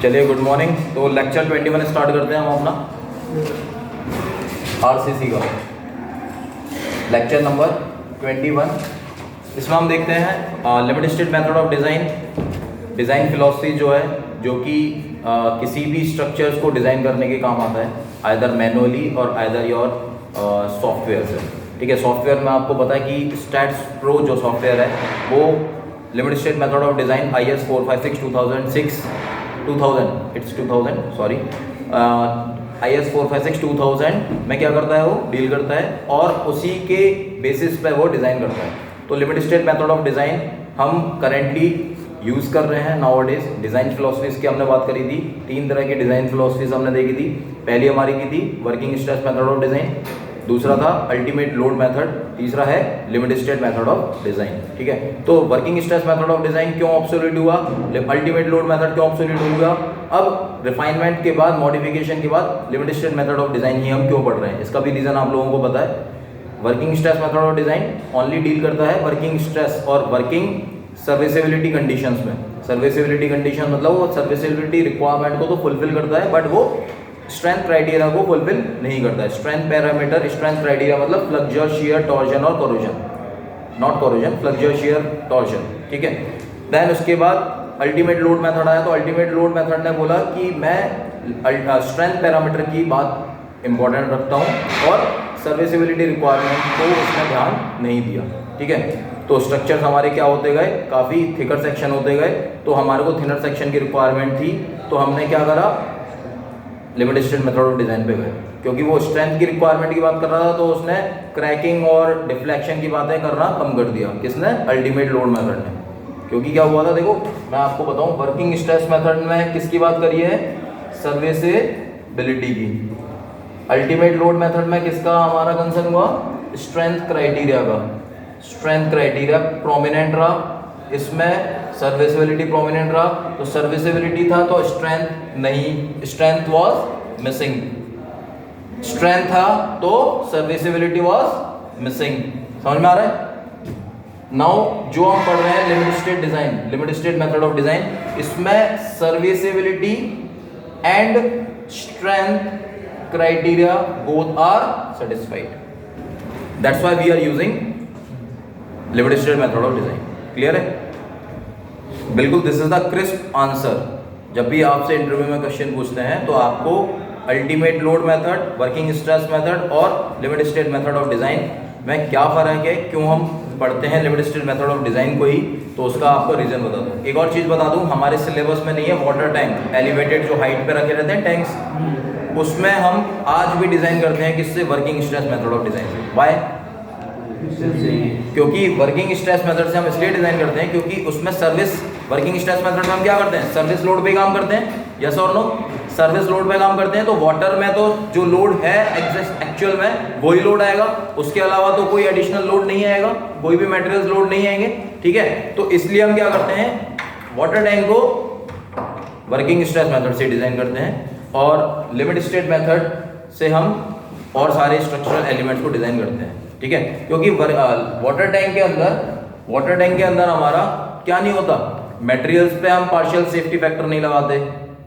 चलिए good morning. तो lecture 21 start करते हैं हम अपना आरसीसी का लेक्चर नंबर 21। इसमें हम देखते हैं limit state method of design philosophy जो है, जो कि किसी भी स्ट्रक्चर्स को डिज़ाइन करने के काम आता है, आइदर मैनुअली और आइदर योर सॉफ्टवेयर से। ठीक है, सॉफ्टवेयर में आपको पता है कि स्टैट्स प्रो जो सॉफ्टवेयर है वो limit state method of design IS 456 IS 456-2000 में क्या करता है, वो डील करता है और उसी के बेसिस पे वो डिज़ाइन करता है। तो limit state method of design हम करेंटली यूज़ कर रहे हैं नाउ डेज। डिज़ाइन फिलोसफीज़ की हमने बात करी थी, 3 तरह की डिज़ाइन फिलोसफीज़ हमने देखी थी। पहली हमारी की थी working stress method of design, दूसरा था अल्टीमेट लोड मेथड, तीसरा है limit state method of design. ठीक है, तो working stress method of design क्यों ऑब्सोल्यूट हुआ, अल्टीमेट लोड मेथड क्यों ऑब्सोल्यूट हुआ, अब रिफाइनमेंट के बाद, मॉडिफिकेशन के बाद limit state method of design ही हम क्यों पढ़ रहे हैं, इसका भी रीज़न आप लोगों को पता है। Working stress method of design only deal करता है वर्किंग स्ट्रेस और वर्किंग सर्विसेबिलिटी कंडीशंस में। सर्विसेबिलिटी कंडीशन मतलब वो सर्विसेबिलिटी रिक्वायरमेंट को तो फुलफिल करता है, बट वो स्ट्रेंथ क्राइटेरिया को फुलफिल नहीं करता है। स्ट्रेंथ पैरामीटर, स्ट्रेंथ क्राइटेरिया मतलब फ्लेक्सर, शियर, टॉर्जन और corrosion, not corrosion, flexor, shear, torsion. ठीक है, देन उसके बाद अल्टीमेट लोड मेथड आया। तो अल्टीमेट लोड मेथड ने बोला कि मैं स्ट्रेंथ पैरामीटर की बात इंपॉर्टेंट रखता हूँ और सर्विसेबिलिटी रिक्वायरमेंट को उसने ध्यान नहीं दिया। ठीक है, तो स्ट्रक्चर्स हमारे क्या होते गए, काफ़ी थिकर सेक्शन होते गए, तो हमारे को थिनर सेक्शन की रिक्वायरमेंट थी, तो हमने क्या करा, limit state method of design पे गए। क्योंकि वो स्ट्रेंथ की रिक्वायरमेंट की बात कर रहा था, तो उसने क्रैकिंग और डिफ्लेक्शन की बातें करना कम कर दिया। किसने? अल्टीमेट लोड मेथड ने। क्योंकि क्या हुआ था, देखो मैं आपको बताऊं, वर्किंग स्ट्रेस मेथड में किसकी बात करी है, सर्विसेबिलिटी की। अल्टीमेट लोड मेथड में किसका हमारा कंसर्न हुआ, स्ट्रेंथ क्राइटेरिया का। स्ट्रेंथ क्राइटेरिया प्रोमिनेंट रहा, इसमें सर्विसेबिलिटी प्रोमिनेंट रहा। तो सर्विसेबिलिटी था तो स्ट्रेंथ नहीं, स्ट्रेंथ वाज मिसिंग। स्ट्रेंथ था तो सर्विसेबिलिटी वाज मिसिंग। समझ में आ रहा है? नाउ जो हम पढ़ रहे हैं limit state design, limit state method of design, इसमें serviceability and strength criteria both are satisfied. That's why we are using limit state method of design. Clear है? बिल्कुल, this is the crisp answer. जब भी आपसे interview में question पूछते हैं तो आपको ultimate load method, working stress method और limit state method of design में क्या फर्क है, क्यों हम पढ़ते हैं limit state method of design को ही, तो उसका आपको रीजन बता दूं। एक और चीज बता दूं, हमारे सिलेबस में नहीं है वाटर टैंक, एलिवेटेड जो हाइट पे रखे रहते हैं टैंक्स, उसमें हम आज भी डिजाइन करते हैं किससे, working stress method of design से। वाई? क्योंकि वर्किंग स्ट्रेस मेथड से हम इसलिए डिजाइन करते हैं क्योंकि उसमें सर्विस, वर्किंग स्ट्रेस मेथड में हम क्या करते हैं, सर्विस लोड पे काम करते हैं। यस और नो? सर्विस लोड पे काम करते हैं, तो वाटर में तो जो लोड है एक्चुअल में वही लोड आएगा, उसके अलावा तो कोई एडिशनल लोड नहीं आएगा, कोई भी मटेरियल्स लोड नहीं आएंगे। ठीक है, तो इसलिए हम क्या करते हैं, वाटर टैंक को वर्किंग स्ट्रेस मेथड से डिजाइन करते हैं और लिमिट स्टेट मेथड से हम और सारे स्ट्रक्चरल एलिमेंट्स को डिजाइन करते हैं। ठीक है, क्योंकि वाटर टैंक के अंदर हमारा क्या नहीं होता, मटेरियल्स पे हम पार्शियल सेफ्टी फैक्टर नहीं लगाते।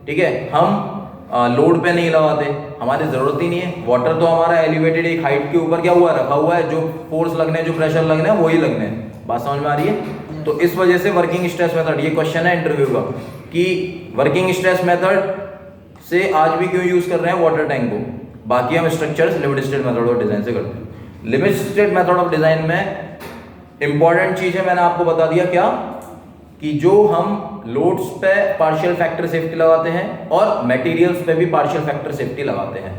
ठीक है, हम लोड पे नहीं लगाते, हमारी जरूरत ही नहीं है। वाटर तो हमारा एलिवेटेड एक हाइट के ऊपर क्या हुआ, रखा हुआ है, जो फोर्स लगने, जो प्रेशर लगने हैं वही लगने हैं। बात समझ में आ रही है? तो इस वजह से वर्किंग स्ट्रेस मेथड, ये क्वेश्चन है इंटरव्यू का कि वर्किंग स्ट्रेस मेथड से आज भी क्यों यूज कर रहे हैं वाटर टैंक को, बाकी हम structures limit state method of design से करते हैं। Limit state method of design में इंपॉर्टेंट चीज है, मैंने आपको बता दिया क्या, कि जो हम लोड्स पे पार्शियल फैक्टर सेफ्टी लगाते हैं और मटेरियल्स पे भी पार्शियल फैक्टर सेफ्टी लगाते हैं,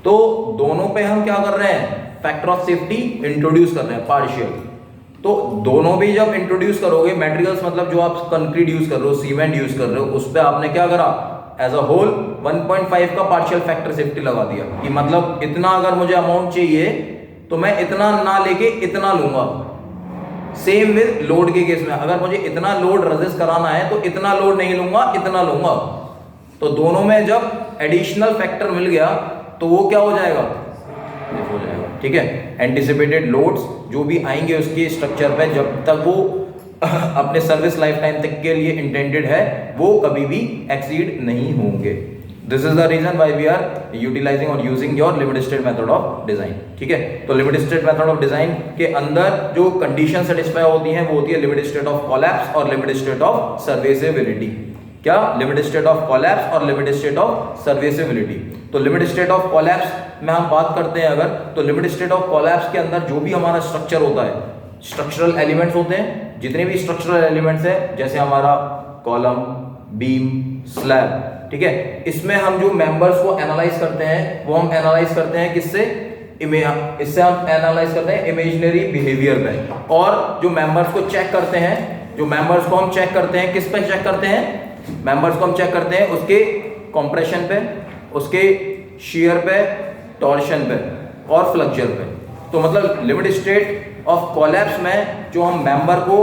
तो दोनों पे हम क्या कर रहे हैं, फैक्टर ऑफ सेफ्टी इंट्रोड्यूस कर रहे हैं, पार्शियल। तो दोनों भी जब इंट्रोड्यूस करोगे, मटेरियल्स मतलब जो आप कंक्रीट यूज कर रहे हो, सीमेंट यूज कर रहे हो, उस पर आपने क्या करा, एज अ होल 1.5 का पार्शियल फैक्टर सेफ्टी लगा दिया, कि मतलब इतना अगर मुझे अमाउंट चाहिए तो मैं इतना ना लेके इतना लूंगा। सेम विद लोड के केस में, अगर मुझे इतना लोड रेजिस्ट कराना है तो इतना लोड नहीं लूंगा, इतना लूंगा। तो दोनों में जब एडिशनल फैक्टर मिल गया तो वो क्या हो जाएगा, हो जाएगा। ठीक है, एंटिसिपेटेड लोड्स जो भी आएंगे उसके स्ट्रक्चर पे, जब तक वो अपने सर्विस लाइफ टाइम तक के लिए इंटेंडेड है वो कभी भी एक्सीड नहीं होंगे। This is the reason why we are utilizing और using your limited state method of design. ठीक है, तो limited state method of design के अंदर जो कंडीशन सेटिस्फाई होती हैं वो होती है लिमिटेड स्टेट ऑफ कोलैप्स और लिमिटेड स्टेट ऑफ सर्विसेबिलिटी। क्या? लिमिटेड स्टेट ऑफ कोलैप्स और लिमिटेड स्टेट ऑफ सर्विसेबिलिटी। तो लिमिटेड स्टेट ऑफ कोलैप्स में हम बात करते हैं अगर, तो लिमिटेड स्टेट ऑफ कोलैप्स के अंदर जो भी हमारा स्ट्रक्चर होता है, स्ट्रक्चरल एलिमेंट्स होते हैं, जितने भी स्ट्रक्चरल एलिमेंट्स है जैसे हमारा कॉलम, बीम, स्लैब, ठीक है, इसमें हम जो मेंबर्स को एनालाइज करते हैं वो हम एनालाइज करते हैं किससे? इससे हम एनालाइज करते हैं इमेजिनरी बिहेवियर पे। और जो मेंबर्स को चेक करते हैं, जो मेंबर्स को हम चेक करते हैं किस पे चेक करते हैं? मेंबर्स को हम चेक करते हैं उसके कंप्रेशन पे, उसके शियर पे, टॉर्शन पे और फ्लक्चर पे। तो मतलब लिमिटेड स्टेट ऑफ कोलैप्स में जो हम मेंबर को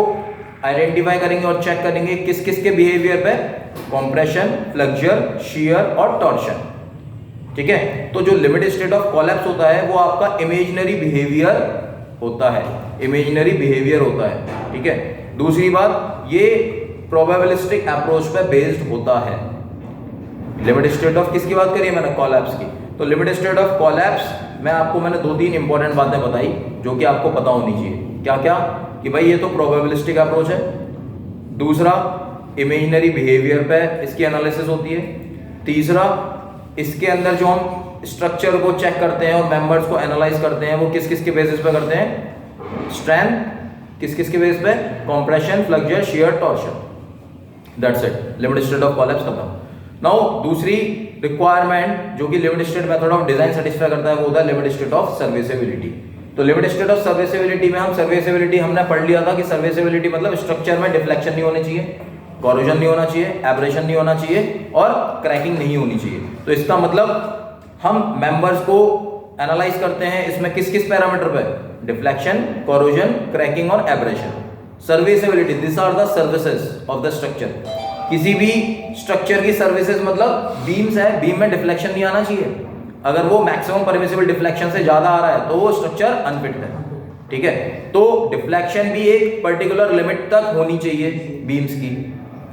आइडेंटिफाई करेंगे और चेक करेंगे किस किस के बिहेवियर पे? कंप्रेशन, फ्लक्चर, शियर और टॉर्शन। ठीक है, तो जो लिमिटेड स्टेट ऑफ कोलैप्स होता है वो आपका इमेजिनरी बिहेवियर होता है, इमेजिनरी बिहेवियर होता है। ठीक है, दूसरी बात ये प्रोबेबिलिस्टिक अप्रोच पे बेस्ड होता है। लिमिटेड स्टेट ऑफ किसकी बात करी है मैंने? कोलैप्स की। तो लिमिटेड स्टेट ऑफ कोलैप्स में आपको मैंने 2-3 इंपॉर्टेंट बातें बताई जो कि आपको पता होनी चाहिए। क्या क्या? कि भाई ये तो प्रोबेबिलिस्टिक अप्रोच है, दूसरा इमेजिनरी बिहेवियर पे इसकी एनालिसिस होती है, तीसरा इसके अंदर जो हम स्ट्रक्चर को चेक करते हैं और मेंबर्स को एनालाइज करते हैं वो किस किस के बेसिस पे करते हैं? स्ट्रेंथ, किस किस के बेसिस पे? Compression, flexure, shear, torsion. That's it, limited state of collapse खत्म। नाउ दूसरी रिक्वायरमेंट जो कि limited state method of design satisfy करता है वो होता है लिमिटेड स्टेट ऑफ सर्विसेबिलिटी। तो लिमिटेड स्टेट ऑफ सर्विसेबिलिटी में हम सर्विसेबिलिटी हमने पढ़ लिया था कि सर्विसेबिलिटी मतलब स्ट्रक्चर में डिफ्लेक्शन नहीं होनी चाहिए, कोरोजन नहीं होना चाहिए, एब्रेशन नहीं होना चाहिए और क्रैकिंग नहीं होनी चाहिए। तो इसका मतलब हम मेंबर्स को एनालाइज करते हैं इसमें किस किस पैरामीटर पे? डिफ्लेक्शन, कोरोजन, क्रैकिंग और abrasion. Serviceability, this are the services of the structure. किसी भी स्ट्रक्चर की सर्विसेज मतलब बीम्स है, बीम में डिफ्लेक्शन नहीं आना चाहिए। अगर वो मैक्सिमम परमिसिबल डिफ्लेक्शन से ज्यादा आ रहा है तो वो स्ट्रक्चर अनफिट है। ठीक है, तो डिफ्लेक्शन भी एक पर्टिकुलर लिमिट तक होनी चाहिए बीम्स की,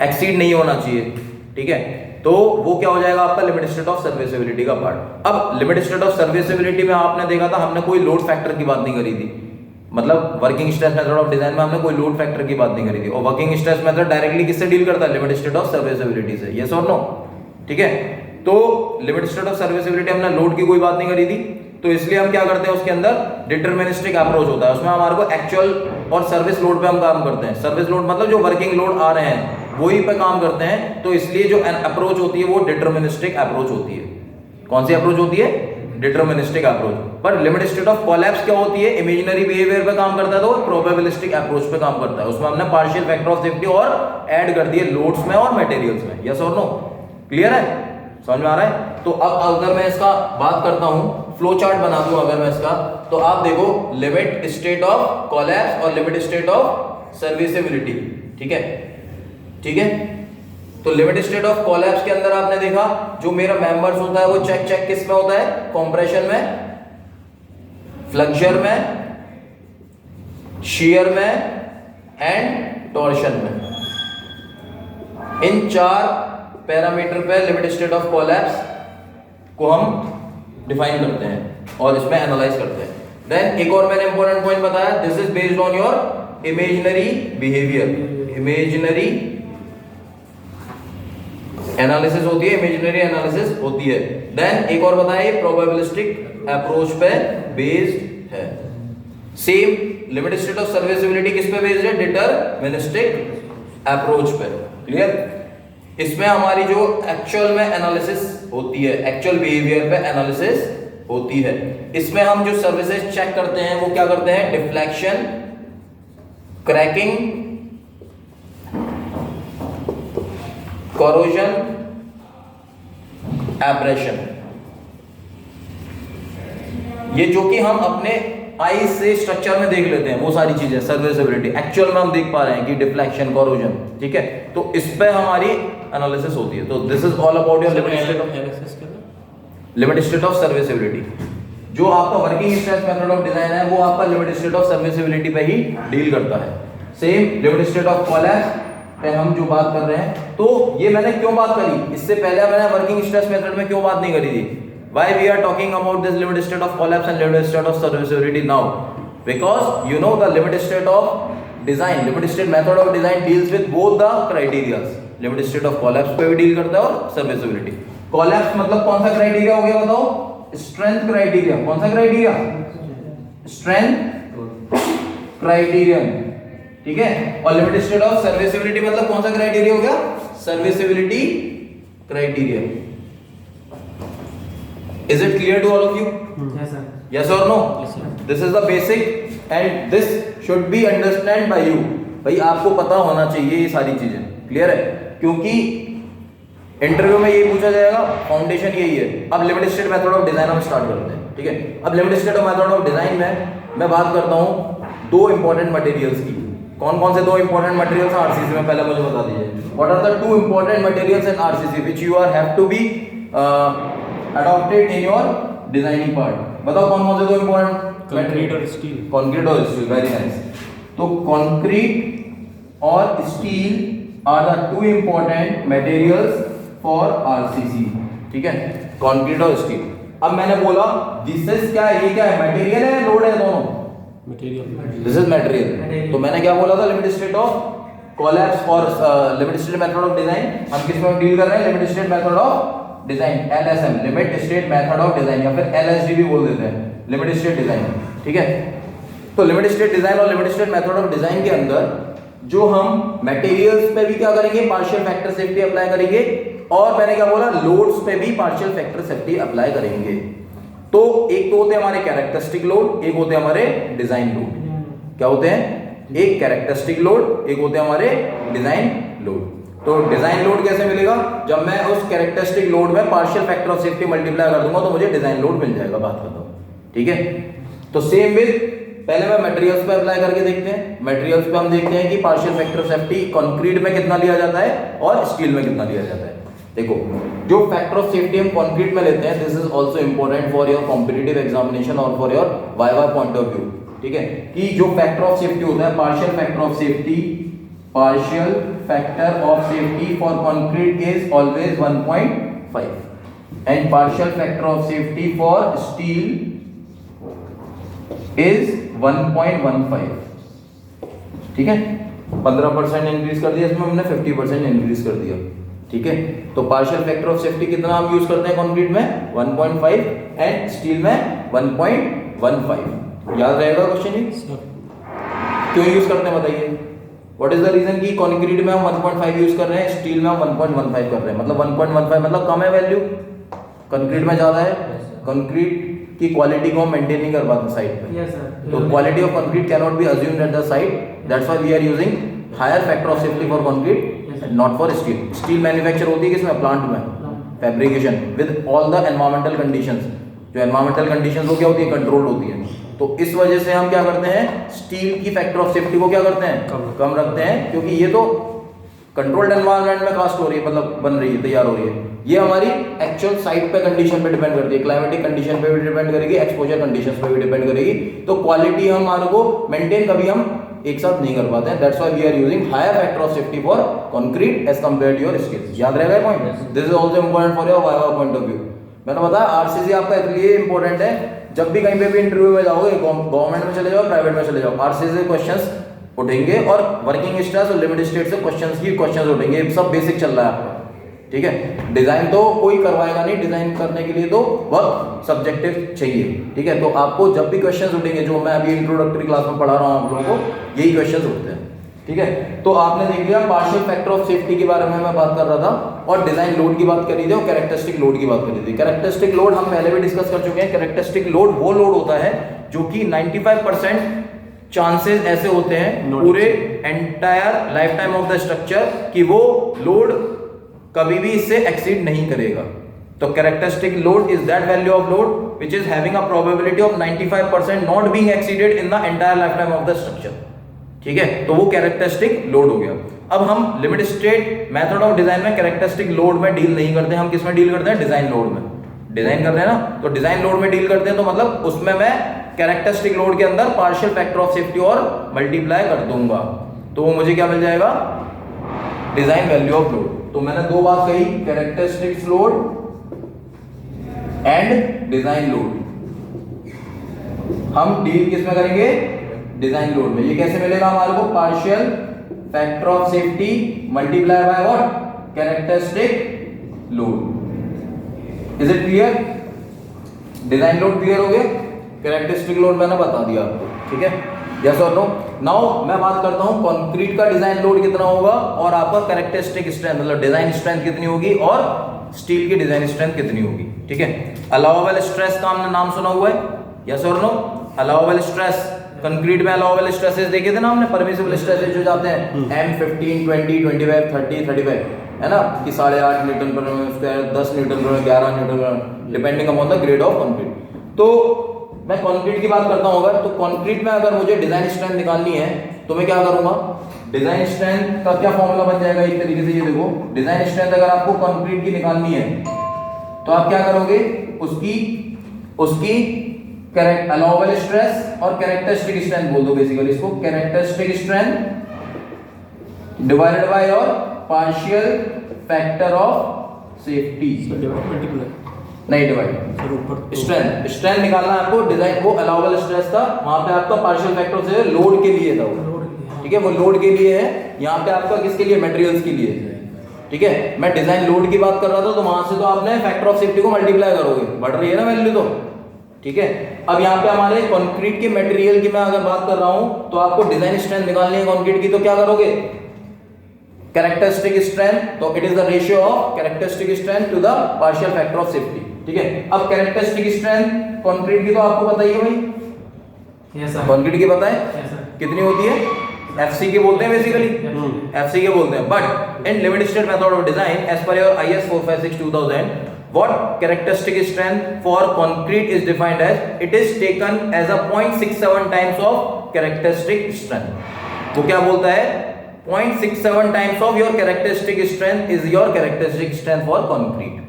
एक्सीड नहीं होना चाहिए। ठीक है, तो वो क्या हो जाएगा आपका लिमिटेड स्टेट ऑफ सर्विसेबिलिटी का पार्ट। अब लिमिटेड स्टेट ऑफ सर्विसेबिलिटी में आपने देखा था हमने कोई लोड फैक्टर की बात नहीं करी थी, मतलब working stress method of design में हमने कोई लोड फैक्टर की बात नहीं करी थी। और वर्किंग स्ट्रेस मेथड डायरेक्टली किससे डील करता है? लिमिटेड स्टेट ऑफ सर्विसेबिलिटी से। यस और नो? ठीक है, तो लिमिटेड स्टेट ऑफ सर्विसेबिलिटी हमने लोड की कोई बात नहीं करी थी, तो इसलिए हम क्या करते हैं उसके अंदर डिटरमिनिस्टिक अप्रोच होता है। उसमें हमारे को एक्चुअल और सर्विस लोड पे हम काम करते हैं। सर्विस लोड मतलब जो वर्किंग लोड आ रहे हैं वही पे काम करते हैं, तो इसलिए जो अप्रोच होती है वो डिटरमिनिस्टिक अप्रोच होती है। कौन सी अप्रोच होती है? Deterministic approach. पर लिमिटेड स्टेट ऑफ कोलैप्स क्या होती है? इमेजिनरी बिहेवियर पे काम करता है, तो प्रोबेबिलिस्टिक अप्रोच पे काम करता है। उसमें हमने पार्शियल फैक्टर ऑफ सेफ्टी और ऐड कर दिए लोड्स में और मटेरियल्स में। यस और नो? क्लियर है? समझ में आ रहा है? तो अब अगर मैं इसका बात करता हूं, फ्लो चार्ट बना दूं अगर मैं इसका, तो आप देखो लिमिट स्टेट ऑफ कोलैप्स और लिमिट स्टेट ऑफ सर्विसेबिलिटी। ठीक है, ठीक है, तो लिमिटेड स्टेट ऑफ कोलैप्स के अंदर आपने देखा जो मेरा मेंबर्स होता है वो चेक किस में होता है? कंप्रेशन में, फ्लक्चर में, शियर में एंड टॉर्शन में। इन 4 पैरामीटर पे लिमिटेड स्टेट ऑफ कोलैप्स को हम डिफाइन करते हैं और इसमें एनालाइज करते हैं। देन एक और मैंने इंपॉर्टेंट पॉइंट बताया, this is based on your imaginary behaviour. Imaginary analysis होती है, इमेजिनरी एनालिसिस होती है। देन एक और बताया प्रोबेबिलिस्टिक अप्रोच पे बेस्ड है। Same limited state of serviceability किस पे बेस्ड है? डिटरमिनिस्टिक अप्रोच पे। क्लियर? इसमें हमारी जो एक्चुअल में एनालिसिस होती है, एक्चुअल बिहेवियर पे एनालिसिस होती है। इसमें हम जो सर्विसेज चेक करते हैं वो क्या करते हैं? Deflection, cracking, corrosion, abrasion. ये जो कि हम अपने आई से स्ट्रक्चर में देख लेते हैं वो सारी चीजें सर्विसेबिलिटी एक्चुअल में हम देख पा रहे हैं कि डिफ्लेक्शन, कोरोजन। ठीक है, तो इस पे हमारी एनालिसिस होती है। तो this is all about your limited state of analysis, limited state of serviceability. जो आपका working stress method of design है वो आपका लिमिटेड स्टेट ऑफ सर्विसेबिलिटी पे ही डील करता है। Same limit state of collapse पे हम जो बात कर रहे हैं, तो ये मैंने क्यों बात करी, इससे पहले मैंने वर्किंग स्ट्रेस मेथड में क्यों बात नहीं करी थी? Why we are talking about this limit state of collapse and limit state of serviceability now? Because you know the limit state of design, limit state method of design deals with both the criteria. Limit state of collapse पे भी deal करता है और serviceability. Collapse मतलब कौन सा criteria हो गया बताओ? Strength criteria. कौन सा क्राइटेरिया? स्ट्रेंथ क्राइटेरियन, ठीक है। और लिमिट स्टेट ऑफ सर्विसिबिलिटी मतलब कौन सा क्राइटेरिया हो गया? Serviceability criteria. Is it clear to all of you? Yes, sir. Yes or no? Yes, sir. This is the basic and this should be understand by you. भाई आपको पता होना चाहिए ये सारी चीजें, क्लियर है? क्योंकि इंटरव्यू में ये पूछा जाएगा, फाउंडेशन यही है। अब limit state method of design हम स्टार्ट करते हैं, ठीक है। अब limit state of method of design में मैं बात करता हूँ दो इंपॉर्टेंट मटेरियल्स की। कौन कौन से दो इंपॉर्टेंट मटेरियल्स हैं आरसीसी में, पहले मुझे बता दीजिए। What are the two important materials in RCC which you are have to be adopted in your designing part? बताओ कौन कौन से दो इंपॉर्टेंट? कंक्रीट और स्टील। कंक्रीट और स्टील, वेरी नाइस। तो कंक्रीट और steel are the two important materials for RCC, ठीक है। कंक्रीट और स्टील। अब मैंने बोला दिस इज क्या है, ये क्या है, मटेरियल है, लोड है, दोनों मटेरियल। This is material. तो मैंने क्या बोला था, लिमिट स्टेट ऑफ कोलैप्स और limit state method of design हम किस में डील कर रहे हैं? Limit state method of design, LSM, limit state method of design, या फिर LSD भी बोल देते हैं, लिमिट स्टेट डिजाइन, ठीक है। तो लिमिट स्टेट डिजाइन और limit state method of design के अंदर जो हम मटेरियल्स पे भी क्या करेंगे, पार्शियल फैक्टर सेफ्टी अप्लाई करेंगे, और मैंने क्या बोला, लोड्स पे भी पार्शियल फैक्टर सेफ्टी अप्लाई करेंगे। तो एक तो होते हैं हमारे कैरेक्टरिस्टिक लोड, एक होते हैं हमारे डिजाइन लोड। क्या होते हैं? एक कैरेक्टरिस्टिक लोड, एक होते हैं हमारे डिजाइन लोड। तो डिजाइन लोड कैसे मिलेगा? जब मैं उस कैरेक्टरिस्टिक लोड में partial factor of safety multiply कर दूंगा तो मुझे डिजाइन लोड मिल जाएगा। बात करता हूं, ठीक है। तो सेम विद, पहले मैं मटेरियल्स पे अप्लाई करके देखते हैं। मटेरियल्स पे हम देखते हैं कि partial factor of safety concrete में कितना लिया जाता है और स्टील में कितना लिया जाता है। देखो, जो फैक्टर ऑफ सेफ्टी हम कंक्रीट में लेते हैं, this is also important for your competitive examination और for your viva point of view, ठीक है। कि जो फैक्टर ऑफ सेफ्टी होता है, partial factor of safety, partial factor of safety for concrete is always 1.5 and partial factor of safety for steel is 1.15, ठीक है। 15% increase कर दिया इसमें हमने, 50% इंक्रीज कर दिया, ठीक है। तो पार्शियल फैक्टर ऑफ सेफ्टी कितना हम यूज करते हैं कंक्रीट में? 1.5 एंड स्टील में 1.15। याद रहेगा क्वेश्चन ये? क्यों यूज करते हैं बताइए? What is the reason कि कंक्रीट में हम 1.5 यूज कर रहे हैं, स्टील में हम 1.15 कर रहे हैं? मतलब 1.15 मतलब कम है वैल्यू, कंक्रीट में ज्यादा है। कंक्रीट की क्वालिटी को हम मेंटेन नहीं कर पाते साइट पे। Yes, sir. तो quality of concrete can not be assumed at the site, that's why we are using higher factor of safety for concrete and not for steel. Steel manufacture होती है किसमें? Plant में, fabrication with all the environmental conditions. जो environmental conditions वो क्या होती है? Controlled होती है। तो इस वजह से हम क्या करते हैं, स्टील की फैक्टर ऑफ सेफ्टी को क्या करते हैं? कम रखते हैं, क्योंकि ये तो कंट्रोल्ड एनवायरनमेंट में कास्ट हो रही है, मतलब बन रही है, तैयार हो रही है। ये हमारी एक्चुअल साइट पे कंडीशन पे डिपेंड करती है, क्लाइमेटिक कंडीशन पे भी डिपेंड करेगी, एक्सपोजर कंडीशंस पे भी डिपेंड करेगी। तो क्वालिटी हमारे को मेंटेन कभी हम एक साथ नहीं कर पाते हैं, that's why we are using higher factor of safety for concrete as compared to your steel. याद रहेगा ये point? This is also important for your viva point of view. मैंने बताया आरसीसी आपका इसलिए इंपॉर्टेंट है, जब भी कहीं पे भी इंटरव्यू में जाओगे, गवर्नमेंट में चले जाओ, प्राइवेट में चले जाओ, आरसीसी से क्वेश्चंस उठेंगे और वर्किंग स्ट्रेस और लिमिट स्टेट से क्वेश्चंस उठेंगे। सब बेसिक चल रहा है आपका, ठीक है। डिजाइन तो कोई करवाएगा नहीं, डिजाइन करने के लिए तो वर्क सब्जेक्टिव चाहिए, ठीक है। तो आपको जब भी क्वेश्चंस उठेंगे, जो मैं अभी इंट्रोडक्टरी क्लास में पढ़ा रहा हूँ आप लोगों को, यही क्वेश्चंस उठते हैं, ठीक है। तो आपने देख लिया पार्शियल फैक्टर ऑफ सेफ्टी के बारे में मैं बात कर रहा था, और डिजाइन लोड की बात करी थी, और कैरेक्टरिस्टिक लोड की बात करी थी। कैरेक्टरिस्टिक लोड हम पहले भी डिस्कस कर चुके हैं। कैरेक्टरिस्टिक लोड वो लोड होता है जो कि 95% चांसेस ऐसे होते हैं पूरे entire life time of the structure कि वो लोड कभी भी इससे एक्सीड नहीं करेगा। तो characteristic load is that value of load which is having a probability of 95% not being exceeded in the entire life time of the structure, ठीक है। तो वो कैरेक्टरिस्टिक लोड हो गया। अब हम limit state method of design में characteristic load में डील नहीं करते, हम किस में डील करते हैं? डिजाइन लोड में। डिजाइन करते हैं ना, तो डिजाइन लोड में डील करते हैं, तो मतलब उसमें मैं कैरेक्टरिस्टिक लोड के अंदर पार्शियल फैक्टर ऑफ सेफ्टी और मल्टीप्लाई कर दूंगा। तो वो मुझे क्या मिल जाएगा, डिजाइन वैल्यू ऑफ लोड। तो मैंने दो बात कही, characteristics load and design load. हम डील किस में करेंगे, डिजाइन लोड में। ये कैसे मिलेगा हमारे को, partial factor of safety multiply by what, characteristic load. Is it clear? Design load clear हो गया, कैरेक्टरिस्टिक लोड मैंने बता दिया आपको, ठीक है, यस और नो। नाउ मैं बात करता हूं कंक्रीट का डिजाइन लोड कितना होगा और आपका कैरेक्टरिस्टिक स्ट्रेंथ मतलब डिजाइन स्ट्रेंथ कितनी होगी और स्टील की डिजाइन स्ट्रेंथ कितनी होगी, ठीक है। अलाउएबल स्ट्रेस का हमने नाम सुना हुआ है, यस और नो। अलाउएबल स्ट्रेस, कंक्रीट में अलाउएबल स्ट्रेसेस देखे थे ना हमने, परमिसिबल स्ट्रेसेस जो जाते हैं M15 20 25 30 35 है ना, कि 8.5 न्यूटन पर स्क्वायर, 10 न्यूटन पर 11 न्यूटन पर, depending upon the grade of concrete. तो मैं कंक्रीट की बात करता हूं, अगर तो कंक्रीट में अगर मुझे डिजाइन स्ट्रेंथ निकालनी है तो मैं क्या करूंगा, डिजाइन स्ट्रेंथ का क्या फॉर्मूला बन जाएगा, एक तरीके से ये देखो, डिजाइन स्ट्रेंथ अगर आपको कंक्रीट की निकालनी है तो आप क्या करोगे, उसकी करेक्ट अलाउएबल स्ट्रेस और कैरेक्टरिस्टिक स्ट्रेंथ बोल दो बेसिकली इसको, characteristic strength divided by your partial factor of safety, नहीं डिवाइड, स्ट्रेंथ निकालना है आपको, डिजाइन वो अलाउएबल स्ट्रेस था, वहां पे आपका पार्शियल फैक्टर से लोड के लिए था वो, ठीक है, वो लोड के लिए है, यहाँ पे आपका किसके लिए, मटेरियल्स के लिए, ठीक है। मैं डिजाइन लोड की बात कर रहा था, तो वहां से तो आपने फैक्टर ऑफ सेफ्टी को मल्टीप्लाई करोगे, बढ़ रही है ना वैल्यू तो, ठीक है। अब यहाँ पे हमारे कंक्रीट के मटेरियल की मैं अगर बात कर रहा हूं तो आपको डिजाइन स्ट्रेंथ निकालनी है कंक्रीट की, तो क्या करोगे, कैरेक्टरिस्टिक स्ट्रेंथ, तो it is the ratio of characteristic strength to the partial factor of safety, ठीक है। अब कैरेक्टरिस्टिक स्ट्रेंथ कंक्रीट की तो आपको पता ही है भाई, यस सर, कंक्रीट की पता है यस सर, कितनी होती है, एफसी के बोलते हैं बेसिकली, एफसी के बोलते हैं, but in limit state method of design as per your IS 456-2000 what characteristic strength for concrete is defined as, it is taken as a 0.67 times of characteristic strength। वो क्या बोलता है, 0.67 times of your characteristic strength is your characteristic strength for concrete।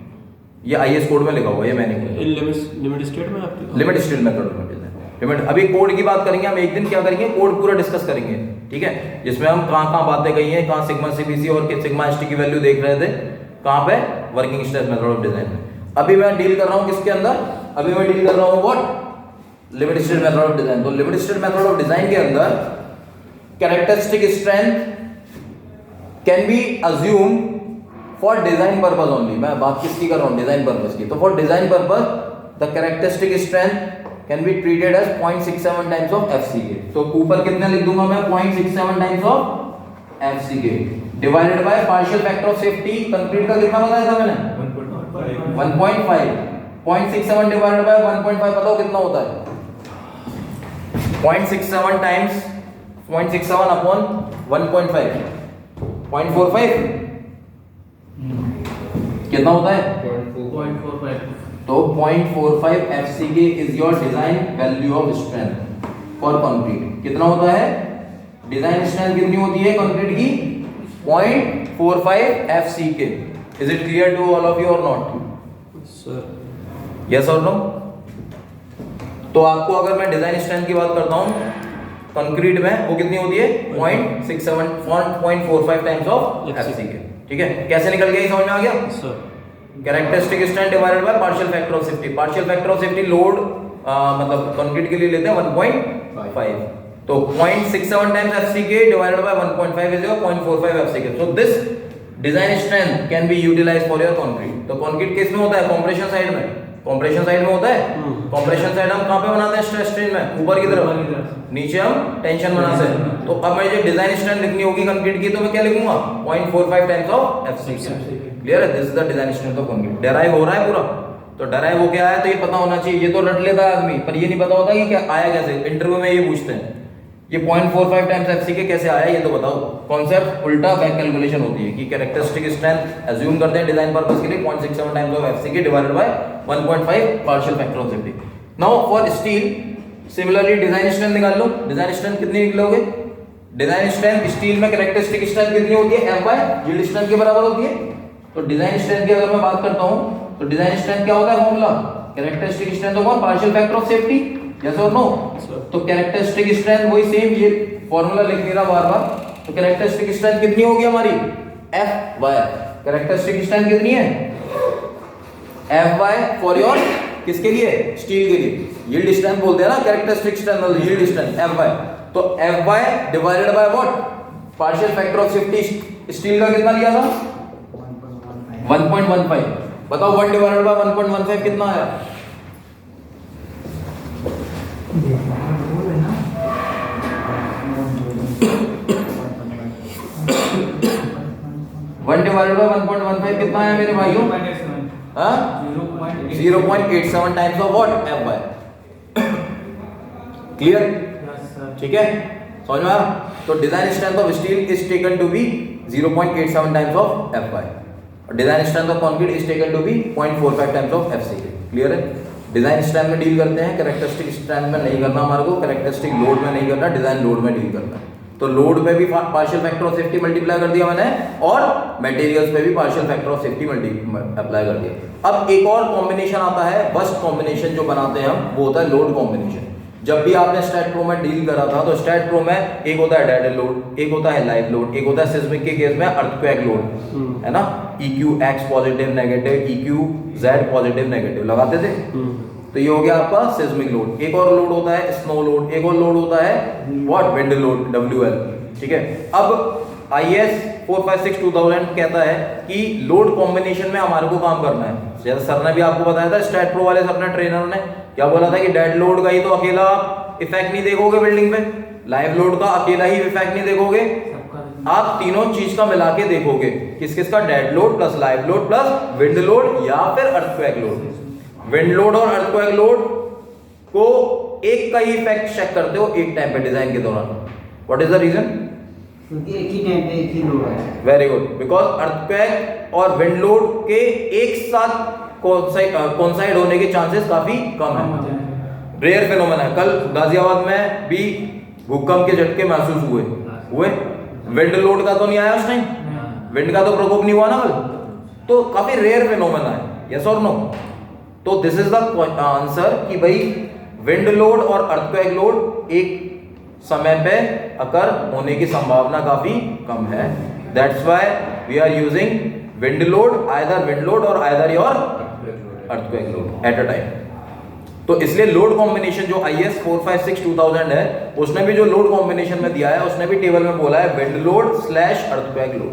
ये IS code में लिखा हुआ है, ये मैंने लिमिट स्टेट में आपकी लिमिट स्टेट मेथड में लिमिट। अभी कोड की बात करेंगे हम, एक दिन क्या करेंगे, कोड पूरा डिस्कस करेंगे, ठीक है, जिसमें हम कहाँ बातें कही हैं, कहाँ सिग्मा CBC और सिग्मा ST की वैल्यू देख रहे थे, कहाँ पे, working stress method of design में। अभी मैं डील कर रहा हूँ किसके अंदर, अभी मैं डील कर रहा हूँ what, limit state method of design. तो limit state method of design के अंदर characteristic strength can be assume for design purpose only. मैं बात किसकी कर रहा हूँ, डिजाइन पर्पस की। तो for design purpose the characteristic strength can be treated as 0.67 times of FCK। तो ऊपर कितना लिख दूंगा मैं, 0.67 times of FCK divided by partial factor of safety. Concrete का कितना बताया था मैंने, 1.5। 0.67 डिवाइडेड बाय 1.5 बताओ कितना होता है, 0.67 टाइम्स 0.67 अपॉन 1.5 0.45 कितना होता है, 0.45। तो 0.45 FCK is your design value of strength for concrete. कितना होता है, डिजाइन स्ट्रेंथ कितनी होती है कंक्रीट की, 0.45 FCK। Is it clear to all of you और नॉट, सर यस और नो। तो आपको अगर मैं डिजाइन स्ट्रेंथ की बात करता हूं कंक्रीट में, वो कितनी होती है, 0.67 0.45 टाइम्स ऑफ FCK, ठीक है। कैसे निकल गया, समझ में आ गया sir. Characteristic strength divided by partial factor of safety. Partial factor of safety load मतलब कंक्रीट के लिए लेते हैं 1.5, तो 0.67 times FCK divided by 1.5 is your 0.45 FCK। So this design strength can be utilised for your concrete. तो concrete किस में होता है, कंप्रेशन साइड में, कंप्रेशन साइड में होता है। कंप्रेशन साइड हम कहां पे बनाते हैं, स्ट्रेस स्ट्रेन में, ऊपर की तरफ, नीचे हम टेंशन बनाते हैं। तो अब मुझे डिजाइन स्ट्रेंथ लिखनी होगी कंक्रीट की, तो मैं क्या लिखूंगा, 0.45 टाइम्स ऑफ FCK। क्लियर है, this is the design strength of concrete. Derive हो रहा है पूरा, तो डेराइव हो गया है तो ये पता होना चाहिए। ये तो रट लेता है आदमी, पर ये नहीं पता होता कि क्या आया कैसे। इंटरव्यू में ये पूछते हैं, ये 0.45 टाइम्स FCK कैसे आया, ये तो बताओ। कॉन्सेप्ट उल्टा बैक कैलकुलेशन होती है कि कैरेक्टरिस्टिक स्ट्रेंथ अज्यूम करते हैं डिजाइन पर्पस के लिए 0.67 times of FCK divided by 1.5 partial factor of safety. Now for steel similarly design strength निकाल लो। डिजाइन स्ट्रेंथ कितनी निकलोगे, डिजाइन स्ट्रेंथ स्टील में कैरेक्टरिस्टिक स्ट्रेंथ कितनी होती है, F बाय यील्ड स्ट्रेंथ के बराबर होती है। तो डिजाइन स्ट्रेंथ की अगर मैं बात करता हूं तो डिजाइन स्ट्रेंथ क्या होता है, formula characteristic strength of partial factor of safety, yes और नो। तो कैरेक्टरिस्टिक स्ट्रेंथ वही सेम, ये फॉर्मूला लिख नहीं रहा बार बार, तो कैरेक्टरिस्टिक स्ट्रेंथ कितनी होगी हमारी एफ वाई। कैरेक्टरिस्टिक स्ट्रेंथ कितनी है एफ वाई फॉर योर किसके लिए स्टील के लिए। यील्ड स्ट्रेंथ बोलते हैं ना कैरेक्टरिस्टिक स्ट्रेंथ और यील्ड स्ट्रेंथ एफ वाई। तो F Y divided by what partial factor of safety. Steel का कितना लिया था 1.15। बताओ 1 डिवाइडेड बाय 1.15 कितना आया 1 डिवाइडेड बाय 1.15 कितना आया मेरे भाइयों 0.87 times of what F Y. Clear ठीक है समझ में आया। तो design strength of steel is taken to be 0.87 times of F Y और design strength of concrete is taken to be 0.45 times of F C. Clear है। Design strength में deal करते हैं कैरेक्टरिस्टिक स्ट्रेंथ में नहीं करना हमारे को। कैरेक्टरिस्टिक लोड में नहीं करना डिजाइन लोड में डील करना है। तो लोड पे भी partial factor of safety multiply कर दिया मैंने और मटेरियल्स पे भी partial factor of safety apply कर दिया। अब एक और कॉम्बिनेशन आता है वर्स्ट कॉम्बिनेशन जो बनाते हैं हम वो होता है लोड कॉम्बिनेशन। जब भी आपने स्टैट प्रो में डील करा था तो स्टैट प्रो में एक होता है डेड लोड एक होता है लाइव लोड एक होता है सिस्मिक के केस में अर्थक्वेक लोड है ना। EQ X positive negative EQ Z positive negative लगाते थे। तो ये हो गया आपका सिस्मिक लोड। एक और लोड होता है स्नो लोड एक और लोड होता है व्हाट विंड लोड WL। ठीक है। अब IS 456-2000 कहता है कि लोड कॉम्बिनेशन में हमारे को काम करना है। जैसे सर ने भी आपको बताया था स्टैट प्रो वाले सर ने ट्रेनर ने क्या बोला था कि डेड लोड का ही तो अकेला इफेक्ट नहीं देखोगे बिल्डिंग पे लाइव लोड का अकेला ही इफेक्ट नहीं देखोगे आप तीनों चीज का मिला के देखोगे किस किस का dead load plus live load plus wind load या फिर अर्थक्वेक लोड। विंड लोड और अर्थक्वेक लोड को एक का ही इफेक्ट चेक करते हो एक टाइम पे डिजाइन के दौरान। व्हाट इज द रीजन क्योंकि एक ही टाइम पे एक ही लोड है। वेरी गुड बिकॉज अर्थक्वेक और विंड लोड के एक साथ कोइंसाइड होने के चांसेस काफी कम है। रेयर फिनोमेना है। कल गाजियाबाद में भी भूकंप के झटके महसूस हुए विंड लोड का तो नहीं आया उस टाइम विंड का तो प्रकोप नहीं हुआ ना कल। तो काफी रेयर फिनोमेना है यस और नो। तो दिस इज द आंसर कि भाई विंड लोड और अर्थक्वेक लोड एक समय पे अकर होने की संभावना काफी कम है। That's why we are using wind load either wind load और either your earthquake load at a time. तो इसलिए लोड कॉम्बिनेशन जो IS 456-2000 है उसने भी जो लोड कॉम्बिनेशन में दिया है उसने भी टेबल में बोला है wind load slash earthquake load.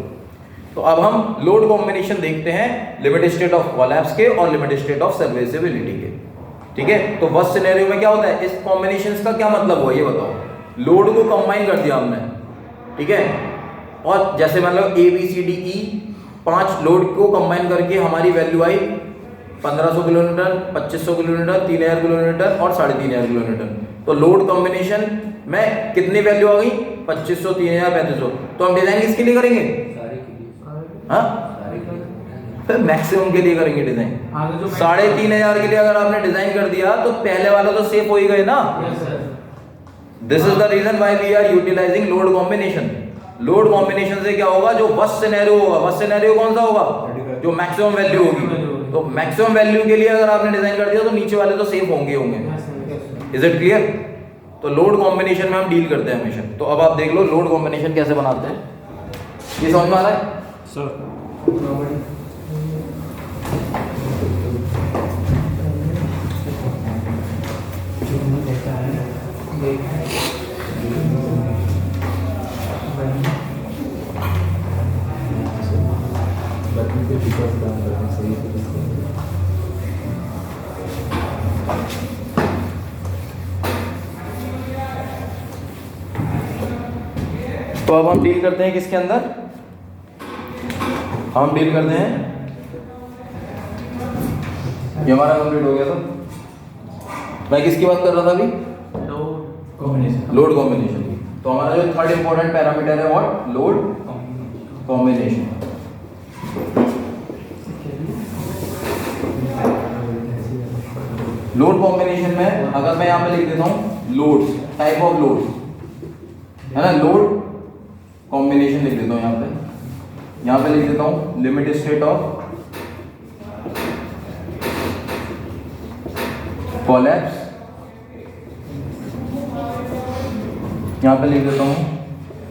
तो अब हम लोड कॉम्बिनेशन देखते हैं लिमिट स्टेट ऑफ कोलैप्स के और लिमिट स्टेट ऑफ सर्विसेबिलिटी के। ठीक है। तो वर्स्ट सिनेरियो में क्या होता है इस कॉम्बिनेशंस का क्या मतलब हुआ ये बताओ। लोड को कंबाइन कर दिया हमने ठीक है और जैसे मान लो ABCDE 5 लोड को कंबाइन करके हमारी वैल्यू आई 1500 किलोमीटर 2500 किलोमीटर 3000 किलोमीटर और 3500 किलोमीटर। तो लोड कॉम्बिनेशन में कितनी वैल्यू आ गई 2500 3000 3500। तो हम डिजाइन किसके लिए करेंगे हाँ मैक्सिमम के लिए करेंगे डिजाइन। 3500 के लिए अगर आपने डिजाइन कर दिया तो पहले वाला तो सेफ हो ही गए ना। This is the reason why we are utilising load combination. Load combination से क्या होगा जो वर्स्ट सिनेरियो होगा वर्स्ट सिनेरियो कौन सा होगा जो मैक्सिमम वैल्यू होगी। तो मैक्सिमम वैल्यू के लिए अगर आपने डिजाइन कर दिया तो नीचे वाले तो सेफ होंगे। Is it clear. तो लोड कॉम्बिनेशन में हम डील करते हैं हमेशा। तो अब आप देख लो लोड कॉम्बिनेशन कैसे बनाते हैं ये समझ में आ रहा है सर। तो अब हम डील करते हैं किसके अंदर हम डील करते हैं ये हमारा कंप्लीट हो गया था। मैं किसकी बात कर रहा था अभी लोड कॉम्बिनेशन की। तो हमारा जो थर्ड इंपॉर्टेंट पैरामीटर है what load combination. Load combination में अगर मैं यहां पे लिख देता हूं लोड टाइप ऑफ लोड है ना लोड कॉम्बिनेशन लिख देता हूं यहां पे लिख देता हूं लिमिट स्टेट ऑफ कोलैप्स। यहां पे लिख देता हूं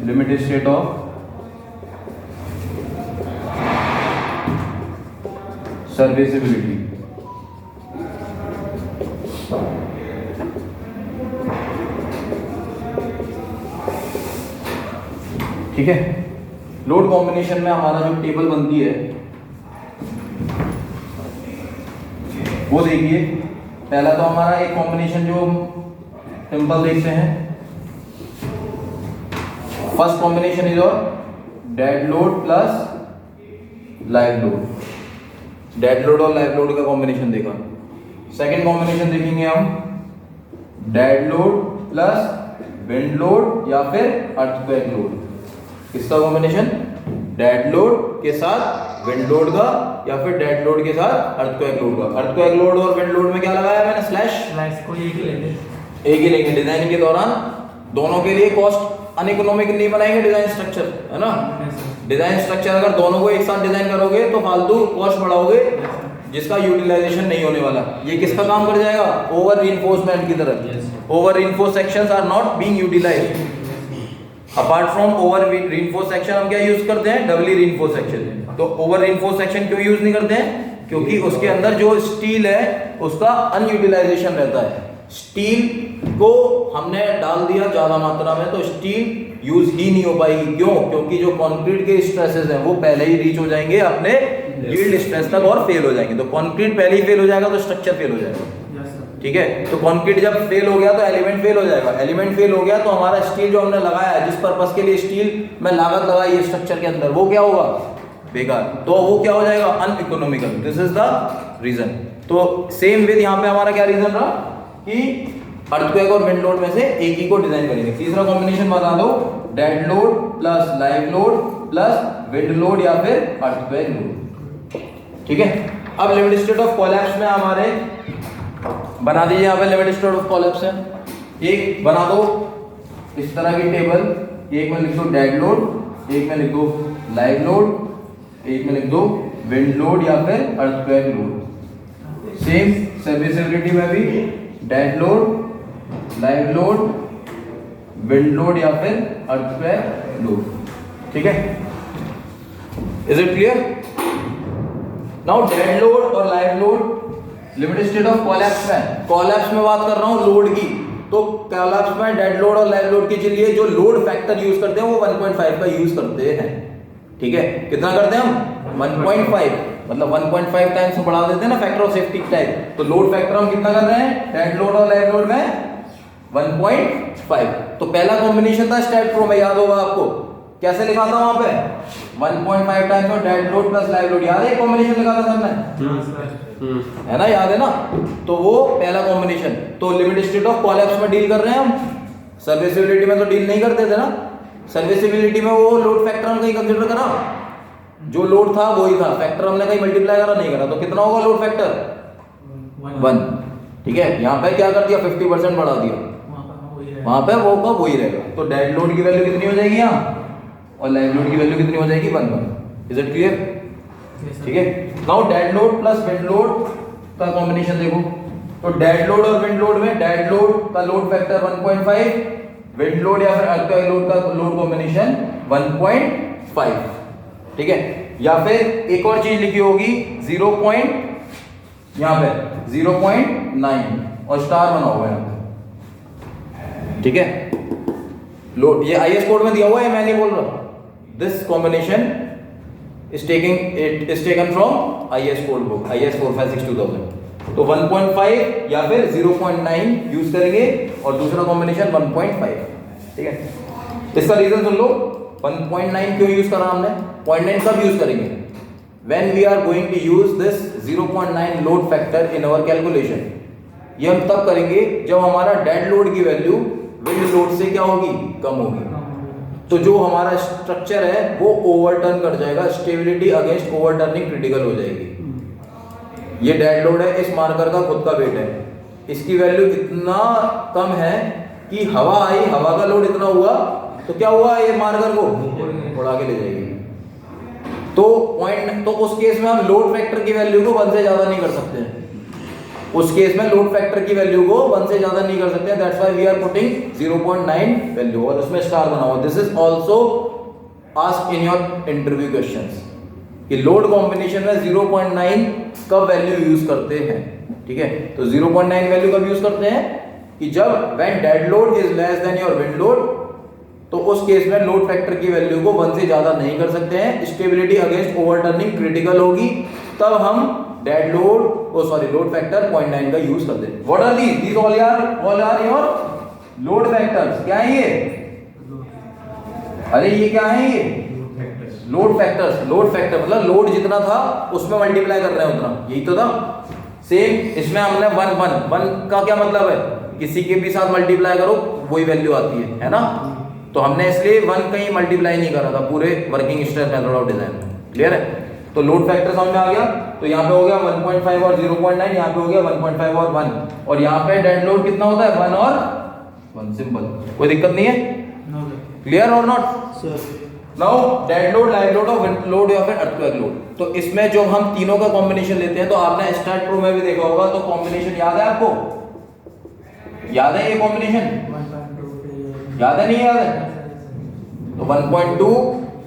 लिमिट स्टेट ऑफ सर्विसिबिलिटी। ठीक है, लोड कॉम्बिनेशन में हमारा जो टेबल बनती है वो देखिए। पहला तो हमारा एक कॉम्बिनेशन जो सिंपल देखते हैं, फर्स्ट कॉम्बिनेशन इज और dead load plus live load. Dead load और लाइव लोड का कॉम्बिनेशन देखा। सेकंड कॉम्बिनेशन देखेंगे हम dead load plus wind load या फिर अर्थक्वेक लोड। किसका कॉम्बिनेशन? डेड लोड के साथ विंड लोड का या फिर डेड लोड के साथ अर्थक्वेक लोड का। अर्थक्वेक लोड और विंड लोड में क्या लगाया मैंने? स्लैश को एक ही लेंगे, एक ही लेंगे। डिजाइनिंग के दौरान दोनों के लिए कॉस्ट अनइकोनॉमिक नहीं बनाएंगे डिजाइन स्ट्रक्चर, है ना। डिजाइन स्ट्रक्चर अगर दोनों को एक साथ डिजाइन करोगे तो फालतू कॉस्ट बढ़ाओगे जिसका यूटिलाइजेशन नहीं होने वाला। ये किसका काम कर जाएगा? ओवर रीइंफोर्समेंट की तरह। Over reinforce sections are not being utilised. Apart from over reinforce section हम क्या यूज करते हैं? Doubly reinforce section. तो ओवर रीइंफोर्स सेक्शन क्यों यूज नहीं करते हैं? क्योंकि उसके अंदर जो स्टील है उसका अनयूटिलाइजेशन रहता है। स्टील को हमने डाल दिया ज्यादा मात्रा में तो स्टील यूज ही नहीं हो पाएगी। क्यों? क्योंकि जो कंक्रीट के स्ट्रेसेस हैं वो पहले ही रीच हो जाएंगे अपने यील्ड स्ट्रेस तक और फेल हो जाएंगे। तो कंक्रीट पहले ही फेल हो जाएगा तो स्ट्रक्चर फेल हो जाएगा। ठीक है, तो कंक्रीट जब फेल हो गया तो एलिमेंट फेल हो जाएगा। एलिमेंट फेल हो गया तो हमारा स्टील जो हमने लगाया है, जिस पर्पस के लिए स्टील में लागत लगाई है स्ट्रक्चर के अंदर, वो क्या होगा? बेकार। तो वो क्या हो जाएगा? Uneconomical. This is the reason. तो सेम विद यहाँ पे हमारा क्या रीजन रहा कि अर्थक्वेक और विंड लोड में से एक ही को डिजाइन करेंगे। तीसरा कॉम्बिनेशन बता दो, dead load plus live load plus wind load या फिर अर्थक्वेक लोड। ठीक है, अब लिमिट स्टेट ऑफ कोलैप्स में हमारे बना दीजिए। यहाँ पे लिमिट स्टेट ऑफ कोलैप्स है, एक बना दो इस तरह की टेबल। एक में लिख दो डेड लोड, एक में लिख दो लाइव लोड, एक में लिख दो विंड लोड या फिर अर्थक्वेक लोड। सेम सर्विसिबिलिटी में भी dead load, live load, wind load या फिर अर्थक्वेक लोड। ठीक है, is it clear? Now dead load और live load limit state of collapse में, कोलैप्स में बात कर रहा हूं लोड की। तो कोलैप्स में डेड लोड और लाइव लोड के लिए जो लोड फैक्टर यूज करते हैं वो 1.5 का यूज करते हैं। ठीक है, कितना करते हैं हम? 1.5, मतलब 1.5 टाइम्स हम बढ़ा देते हैं ना फैक्टर ऑफ सेफ्टी टाइप। तो लोड फैक्टर हम कितना कर रहे हैं डेड लोड और लाइव लोड में? 1.5। तो पहला कॉम्बिनेशन था स्टेट प्रो में, याद होगा आपको। कैसे लिखा था वहां पे? 1.5 times of dead load plus live load. याद है कॉम्बिनेशन लिखा था हमने? है ना, याद है ना? तो वो पहला कॉम्बिनेशन। तो लिमिट स्टेट ऑफ कोलैप्स में डील कर रहे हैं हम, सर्विसिबिलिटी में तो डील नहीं करते थे ना। सर्विसिबिलिटी में वो लोड फैक्टर हम कहीं कंसीडर करा? जो लोड था वही था, फैक्टर हमने कहीं मल्टीप्लाई करा नहीं करा। तो कितना होगा लोड फैक्टर? 1। ठीक है, यहाँ पे क्या कर दिया? 50% बढ़ा दिया। वहां पे वो का वही रहेगा। तो डेड लोड की वैल्यू कितनी हो जाएगी यहाँ, और लाइव लोड की वैल्यू कितनी हो जाएगी? 1। Is it clear? ठीक है, now dead load plus wind load का कॉम्बिनेशन देखो। तो डेड लोड और विंड लोड में डेड लोड का लोड फैक्टर 1.5, विंड लोड या फिर अर्थक्वेक लोड का लोड कॉम्बिनेशन 1.5। ठीक है, या फिर एक और चीज लिखी होगी 0. यहाँ पे 0.9 और स्टार बना हुआ है यहाँ पे। ठीक है, लोड ये आईएस कोड में दिया हुआ है, मैं नहीं बोल रहा। This combination is taken from IS code book, IS 456-2000। तो 1.5 या फिर 0.9 यूज करेंगे और दूसरा कॉम्बिनेशन 1.5। ठीक है, इसका रीजन सुन लो। 1.9 क्यों यूज करा हमने? 0.9 कब यूज करेंगे? When we are going to use this 0.9 load factor in our calculation। ये हम तब करेंगे जब हमारा डेड लोड की वैल्यू विंड लोड से क्या होगी? कम होगी। तो जो हमारा स्ट्रक्चर है वो ओवरटर्न कर जाएगा, स्टेबिलिटी अगेंस्ट ओवरटर्निंग क्रिटिकल हो जाएगी। ये डेड लोड है, इस मार्कर का खुद का वेट है, इसकी वैल्यू इतना कम है कि हवा आई, हवा का लोड इतना हुआ तो क्या हुआ? ये मार्कर को उड़ा के ले जाएगी। तो उस केस में हम लोड फैक्टर की वैल्यू को 1 से ज्यादा नहीं कर सकते हैं। उस केस में लोड फैक्टर की वैल्यू को 1 से ज्यादा नहीं कर सकते, that's why we are putting 0.9 value और उसमें स्टार बना हुआ। This is also asked in your interview questions कि लोड कॉम्बिनेशन में 0.9 कब वैल्यू यूज करते हैं, ठीक है। तो 0.9 वैल्यू कब यूज करते हैं कि जब when dead load is less than your wind load, तो उस केस में लोड फैक्टर की वैल्यू को 1 से ज्यादा नहीं कर सकते हैं, स्टेबिलिटी अगेंस्ट ओवरटर्निंग क्रिटिकल होगी, तब हम डेड लोड लोड फैक्टर 0.9 का यूज करते हैं। What are these all are your load factors. क्या है ये? अरे ये क्या है? ये लोड फैक्टर्स। लोड फैक्टर मतलब लोड जितना था उसमें मल्टीप्लाई कर रहे हैं उतना, यही तो था। सेम इसमें हमने 1 का क्या मतलब है? किसी के भी साथ मल्टीप्लाई करो वही वैल्यू आती है ना। तो हमने इसलिए 1 कहीं मल्टीप्लाई नहीं करा था पूरे working stress method of design में। क्लियर है? तो लोड फैक्टर समझ में आ गया। तो यहाँ पे हो गया 1.5 और 0.9, यहाँ पे हो गया 1.5 और 1, और यहाँ पे डेड लोड कितना होता है? 1 और 1। सिंपल, कोई दिक्कत नहीं है। क्लियर और not? Now dead load, live load और विंड लोड या फिर अर्थक्वेक लोड। तो इसमें जो हम तीनों का कॉम्बिनेशन लेते हैं, तो आपने स्टार्ट प्रो में भी देखा होगा, तो कॉम्बिनेशन याद है आपको? याद है ये कॉम्बिनेशन? याद है नहीं याद है? तो 1.2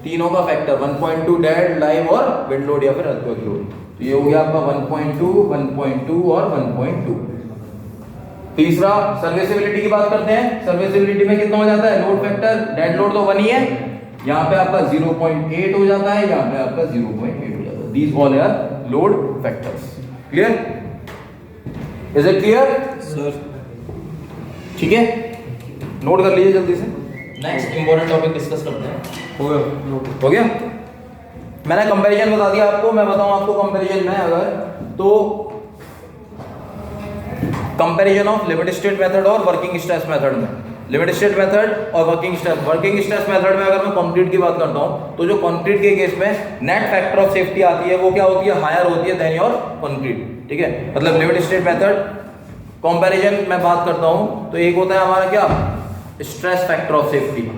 तीनों का फैक्टर, 1.2 डेड, लाइव और विंड लोड या फिर अर्थक्वेक लोड। तो ये हो गया आपका 1.2, 1.2 और 1.2। तीसरा सर्विसिबिलिटी की बात करते हैं। सर्विसिबिलिटी में कितना हो जाता है? लोड फैक्टर, डेड लोड तो 1 ही है, यहाँ पे आपका 0.8 हो जाता है, यहाँ पे आपका 0.8 हो जाता है। These all are load factors. Clear? Is it clear sir? ठीक है, नोट कर लीजिए जल्दी से। नेक्स्ट इंपॉर्टेंट टॉपिक डिस्कस करते हैं। हो गया? मैंने कंपैरिजन बता दिया आपको। मैं बताऊं आपको कंपैरिजन में, अगर तो comparison of limit state method और वर्किंग स्ट्रेस मेथड में, लिमिट स्टेट मेथड और वर्किंग स्ट्रेस मेथड में अगर मैं कंक्रीट की बात करता हूं, तो जो कंक्रीट के केस में नेट फैक्टर ऑफ सेफ्टी आती है वो क्या होती है? हायर होती है देन योर कंक्रीट। ठीक है, मतलब लिमिट स्टेट मेथड कंपैरिजन में बात करता हूं, तो एक होता है हमारा क्या? स्ट्रेस फैक्टर ऑफ सेफ्टी,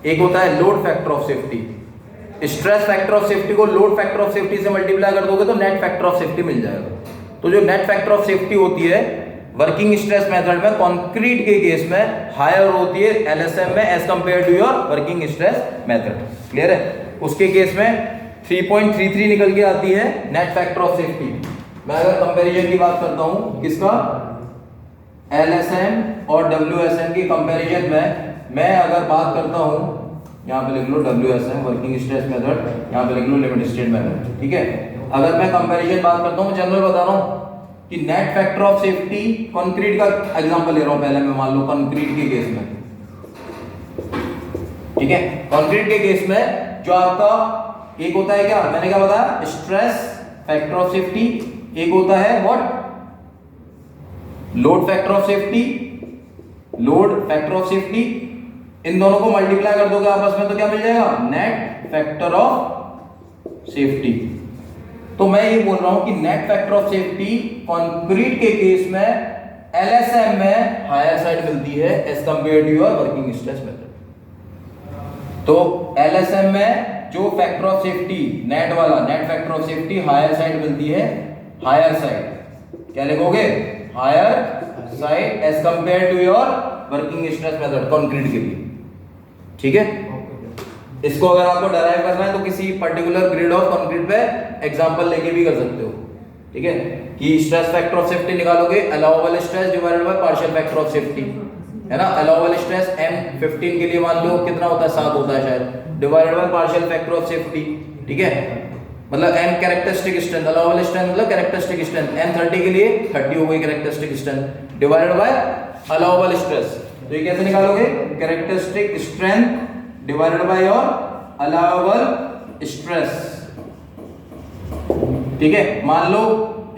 एक होता है load factor of safety. Stress factor of safety को लोड फैक्टर ऑफ सेफ्टी से मल्टीप्लाई कर दोगे तो नेट फैक्टर ऑफ सेफ्टी मिल जाएगा। तो जो नेट फैक्टर ऑफ सेफ्टी होती है वर्किंग स्ट्रेस मेथड में, कंक्रीट के केस में हायर होती है एलएसएम में as compare to your working stress method. Clear है? उसके केस में 3.33 निकल के आती है नेट फैक्टर ऑफ सेफ्टी। मैं अगर कंपैरिजन की बात करता हूं, किसका? एलएसएम और डब्ल्यूएसएम की कंपैरिजन में मैं अगर बात करता हूं, यहाँ पे लिख लो डब्ल्यूएसएम वर्किंग स्ट्रेस मेथड, यहाँ पे लिख लो लिमिट स्टेट मेथड। ठीक है, अगर मैं कंपैरिजन बात करता हूं, जनरल बता रहा हूं कि net factor of safety, concrete का एग्जांपल ले रहा हूं पहले मैं, मान लो कंक्रीट के केस में। ठीक है, कंक्रीट के केस में जो आपका एक होता है क्या, मैंने क्या बताया? स्ट्रेस फैक्टर ऑफ सेफ्टी, एक होता है what? Load factor of safety, load factor of safety. इन दोनों को मल्टीप्लाई कर दोगे आपस में तो क्या मिल जाएगा? Net factor of safety. तो मैं ये बोल रहा हूं कि net factor of safety concrete के केस में एलएसएम में हायर साइड मिलती है as compare to your working stress method. तो एलएसएम में जो फैक्टर ऑफ सेफ्टी नेट वाला, net factor of safety higher side मिलती है, हायर साइड। क्या लिखोगे? Higher side as compare to your working stress method concrete के लिए। ठीक है, इसको अगर आपको डराइव करना है तो किसी पर्टिकुलर ग्रेड ऑफ कंक्रीट पे एग्जांपल लेके भी कर सकते हो। ठीक है, कि स्ट्रेस फैक्टर ऑफ सेफ्टी निकालोगे, allowable stress divided by partial factor of safety, है ना। अलाउएबल स्ट्रेस M15 के लिए मान लो कितना होता है? 7 होता है शायद, divided by partial factor of safety. ठीक है, मतलब M characteristic strength, allowable strength मतलब कैरेक्टरिस्टिक स्ट्रेंथ, M30 के लिए 30 हो गई characteristic strength, divided by allowable stress. तो ये कैसे निकालोगे? Characteristic strength divided by your allowable stress. ठीक है, मान लो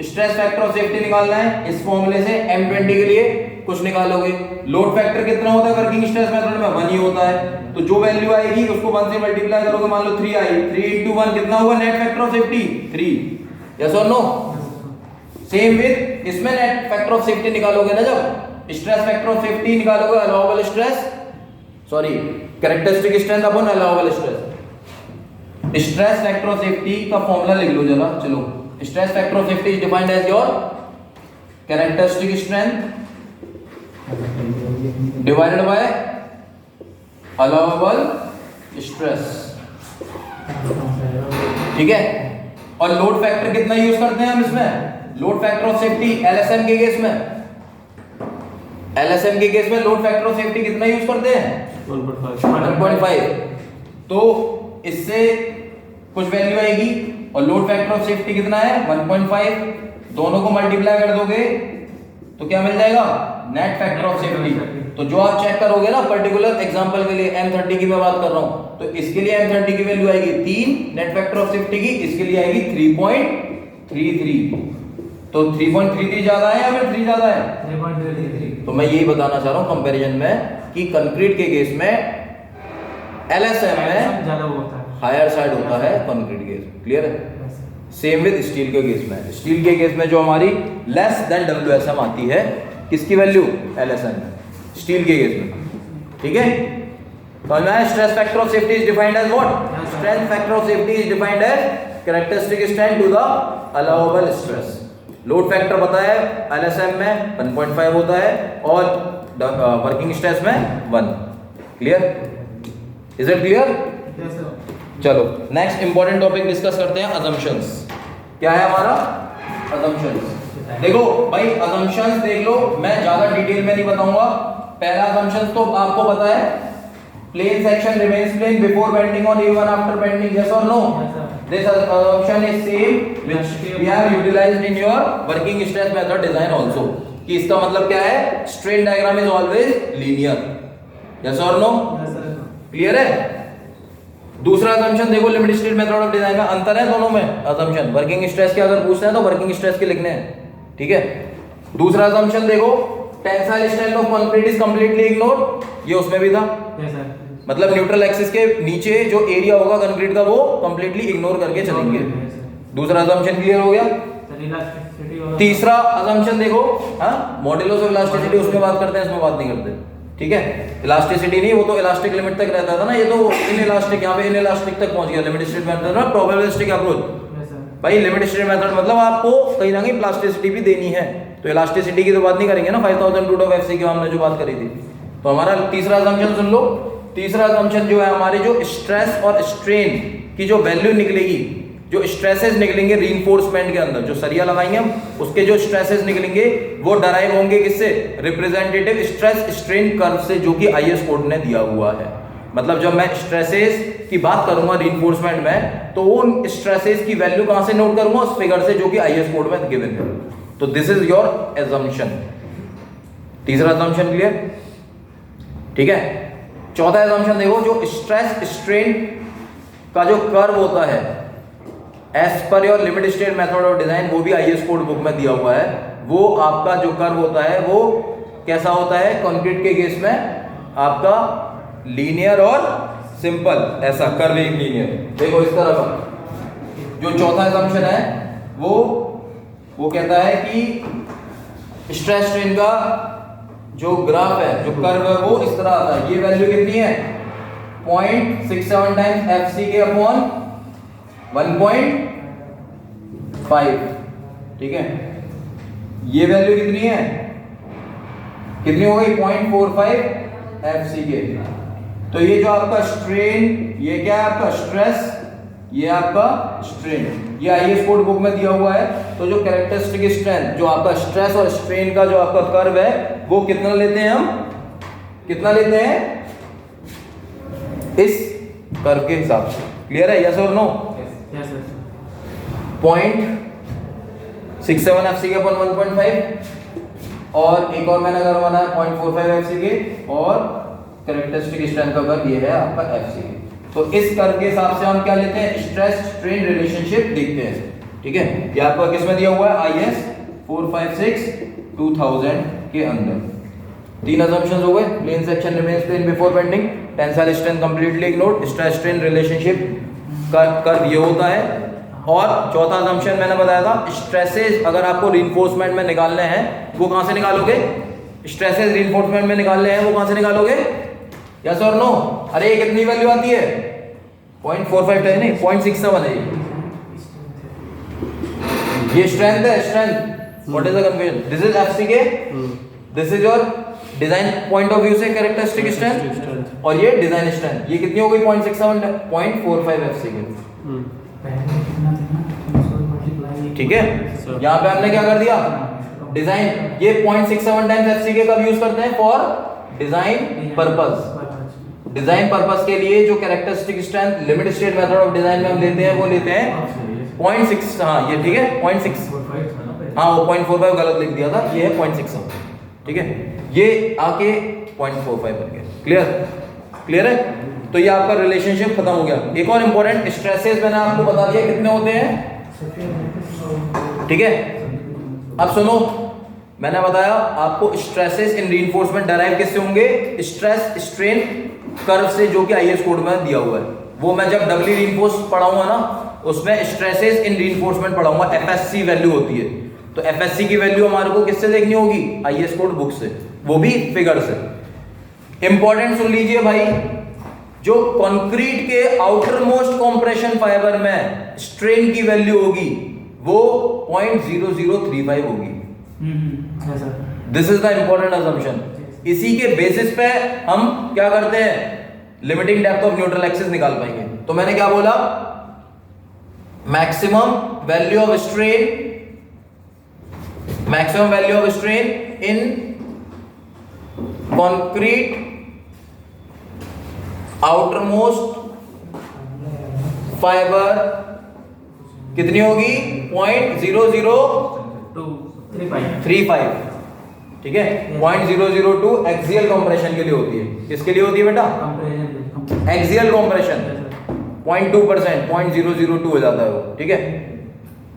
स्ट्रेस फैक्टर ऑफ सेफ्टी निकालना है, इस फॉर्मूले से M20 के लिए कुछ निकालोगे। लोड फैक्टर कितना होता है वर्किंग स्ट्रेस मेथड में? 1 ही होता है। तो जो वैल्यू आएगी उसको 1 से मल्टीप्लाई करोगे, मान लो 3 आई, 3 into 1 कितना हुआ net factor of safety? 3। Yes और नो? सेम विद इसमें नेट फैक्टर ऑफ सेफ्टी निकालोगे ना, जब स्ट्रेस फैक्टर ऑफ सेफ्टी निकालोगे, allowable stress, sorry characteristic strength upon allowable stress. Stress factor of safety का फॉर्मूला लिख लो जरा, चलो। Stress factor of safety is defined as your characteristic strength divided by allowable stress, ठीक है। और load factor कितना यूज करते हैं हम इसमें, load factor of safety LSM के केस में, एलएसएम के केस में लोड फैक्टर ऑफ सेफ्टी कितना यूज करते हैं 1.5। तो इससे कुछ वैल्यू आएगी और लोड फैक्टर ऑफ सेफ्टी कितना है 1.5, दोनों को मल्टीप्लाई कर दोगे तो क्या मिल जाएगा नेट फैक्टर ऑफ सेफ्टी। तो जो आप चेक करोगे ना पर्टिकुलर एग्जांपल के लिए M30 की मैं बात कर रहा हूं, तो इसके लिए M30 की वैल्यू आएगी 3 नेट फैक्टर ऑफ सेफ्टी की, इसके लिए आएगी 3.33। तो 3.33 ज्यादा है या फिर 3 ज्यादा है 3.33। तो मैं यही बताना चाह रहा हूं कंपैरिजन में कि कंक्रीट के केस में एलएसएम में ज्यादा होता है, हायर साइड होता है कंक्रीट केस, क्लियर है। सेम विद स्टील के केस में, स्टील के केस में जो हमारी लेस देन WSM आती है, किसकी वैल्यू एलएसएम में, स्टील के केस में, ठीक है। तो stress factor of safety is defined as what, strength factor of safety is defined as characteristic strength to the allowable stress. Load factor पता है एलएसएम में 1.5 होता है और वर्किंग स्ट्रेस में 1, क्लियर, इज इट क्लियर। चलो नेक्स्ट इंपॉर्टेंट टॉपिक डिस्कस करते हैं, अजम्पशंस। क्या है हमारा अजम्पशंस। देखो भाई अजम्पशंस देख लो, मैं ज्यादा डिटेल में नहीं बताऊंगा। पहला अजम्पशंस तो आपको पता है, plane section remains plane before bending और इवन आफ्टर बेंडिंग, यस और no. This assumption is same which we have utilized in your working stress method design also, कि इसका मतलब क्या है, strain diagram is always linear, yes or no, clear है। दूसरा assumption देखो limit state method of design में अंतर है दोनों में। assumption वर्किंग स्ट्रेस के अगर पूछते हैं तो वर्किंग स्ट्रेस के लिखने हैं, ठीक है। दूसरा assumption देखो tensile strength of concrete is completely ignored, ये उसमें भी था, मतलब न्यूट्रल एक्सिस के नीचे जो एरिया होगा कंक्रीट का वो कंप्लीटली इग्नोर करके चलेंगे। दूसरा assumption क्लियर हो गया। तीसरा assumption देखो, हाँ मॉड्यूलस ऑफ इलास्टिसिटी, उसमें बात करते हैं, इसमें बात नहीं करते, ठीक है। इलास्टिसिटी नहीं, वो तो इलास्टिक लिमिट तक रहता था ना, ये तो इन इलास्टिक, यहाँ पे इन इलास्टिक तक पहुंच गया। लिमिट स्टेट मेथड में प्रोबेबिलिस्टिक अप्रोच, भाई लिमिट स्टेट मेथड मतलब आपको कहीं ना कहीं प्लास्टिसिटी भी देनी है, तो इलास्टिसिटी की तो बात नहीं करेंगे ना 5000 रूट ऑफ FC की हमने जो बात करी थी। तो हमारा तीसरा assumption सुन लो। तीसरा assumption जो है हमारे, जो स्ट्रेस और स्ट्रेन की जो वैल्यू निकलेगी, जो स्ट्रेसेस निकलेंगे रीइंफोर्समेंट के अंदर, जो सरिया लगाएंगे हम उसके जो स्ट्रेसेस निकलेंगे वो डराइव होंगे किससे, रिप्रेजेंटेटिव स्ट्रेस स्ट्रेन कर्व से, जो कि IS कोड ने दिया हुआ है। मतलब जब मैं स्ट्रेसेस की बात करूंगा रीइंफोर्समेंट में, तो उन स्ट्रेसेस की वैल्यू कहां से नोट करूंगा, उस फिगर से जो कि IS कोड में गिवन है। तो दिस इज योर assumption। तीसरा assumption क्लियर, ठीक है। चौथा assumption देखो, जो स्ट्रेस स्ट्रेन का जो कर्व होता है as per your limit state method of design, वो भी IS कोड बुक में दिया हुआ है। वो आपका जो कर्व होता है वो कैसा होता है, कंक्रीट के केस में आपका लीनियर और सिंपल, ऐसा कर्विंग लीनियर, देखो इस तरह का। जो चौथा assumption है वो कहता है कि स्ट्रेस स्ट्रेन का जो ग्राफ है, जो कर्व है, वो इस तरह आता है। ये वैल्यू कितनी है 0.67 टाइम्स FC के अपॉन 1.5, ठीक है। ये वैल्यू कितनी है, कितनी हो गई 0.45 FC के। तो ये जो आपका स्ट्रेन, ये क्या है आपका स्ट्रेस, ये आपका स्ट्रेन, ये IS कोड बुक में दिया हुआ है। तो जो कैरेक्टरिस्टिक स्ट्रेंथ, जो आपका स्ट्रेस और स्ट्रेन का जो आपका कर्व है, वो कितना लेते हैं हम, कितना लेते हैं इस कर्व के हिसाब से, क्लियर है, यस और नो। 0.67 FC के अपन 1.5, और एक और मैंने अगर माना है 0.45 FC के, और कैरेक्टरिस्टिक स्ट्रेंथ का कर्व ये है आपका FC के। तो इस कर्व के हिसाब से हम क्या लेते हैं, स्ट्रेस स्ट्रेन रिलेशनशिप देखते हैं, ठीक है। ये आपका किसमें दिया हुआ है, IS 456-2000 के अंदर। 3 assumptions हो गए, plane section remains plane before bending, tensile strength completely ignored, stress strain relationship का कर्व ये होता है। और चौथा assumption मैंने बताया था, स्ट्रेसेस अगर आपको रीइंफोर्समेंट में निकालने हैं, वो कहां से निकालोगे, स्ट्रेसेस रीइंफोर्समेंट में निकालने हैं वो कहां से निकालोगे, यस और नो। अरे ये कितनी वैल्यू आती है 0.45 है, नहीं 0.67 है। ये स्ट्रेंथ है, strength what is the confusion? This is FCK, this is your design point of view से कैरेक्टरिस्टिक स्ट्रेंथ, और ये डिजाइन स्ट्रेंथ। ये कितनी हो गई? 0.67 0.45 एफसीके। पहले कितना था ना, इसको मल्टीप्लाई। ठीक है, यहाँ पे हमने क्या कर दिया? डिजाइन, ये 0.67 टाइम्स एफसीके कब यूज करते हैं? For design purpose. Design purpose के लिए जो characteristic strength limit state method of design में हम लेते हैं, वो लेते हैं 0.6। हाँ ये ठीक है 0.6, हाँ वो 0.45 गलत लिख दिया था, ये है 0.67। ठीक है, ये आके 0.45 बन गया। क्लियर? क्लियर है? तो ये आपका रिलेशनशिप खत्म हो गया। एक और इंपॉर्टेंट, स्ट्रेसेस मैंने आपको बता दिया कितने होते हैं। ठीक है, अब सुनो, मैंने बताया आपको स्ट्रेसेस इन रीइंफोर्समेंट डेराइव किससे होंगे? स्ट्रेस स्ट्रेन कर्व से, जो कि आईएस कोड में दिया हुआ है। वो मैं जब डबली रीइंफोर्स पढ़ाऊंगा ना, उसमें स्ट्रेसेस इन रीइंफोर्समेंट पढ़ाऊंगा, एफएससी वैल्यू होती है। तो एफएससी की वैल्यू हमारे को किससे देखनी होगी? आईएस कोड बुक से, वो भी फिगर से। इंपॉर्टेंट सुन लीजिए भाई, जो कंक्रीट के आउटर मोस्ट कॉम्प्रेशन फाइबर में स्ट्रेन की वैल्यू होगी वो 0.0035 होगी। This is the important assumption. इसी के बेसिस पे हम क्या करते हैं? Limiting depth of neutral axis निकाल पाएंगे। तो मैंने क्या बोला? Maximum value of strain, maximum value of strain in concrete outer most fibre कितनी होगी? 0.0035। ठीक है, 0.002 एक्सियल कंप्रेशन के लिए होती है। किसके लिए होती है बेटा? एक्सियल कंप्रेशन 0.2%, 0.002 हो जाता है वो। ठीक है,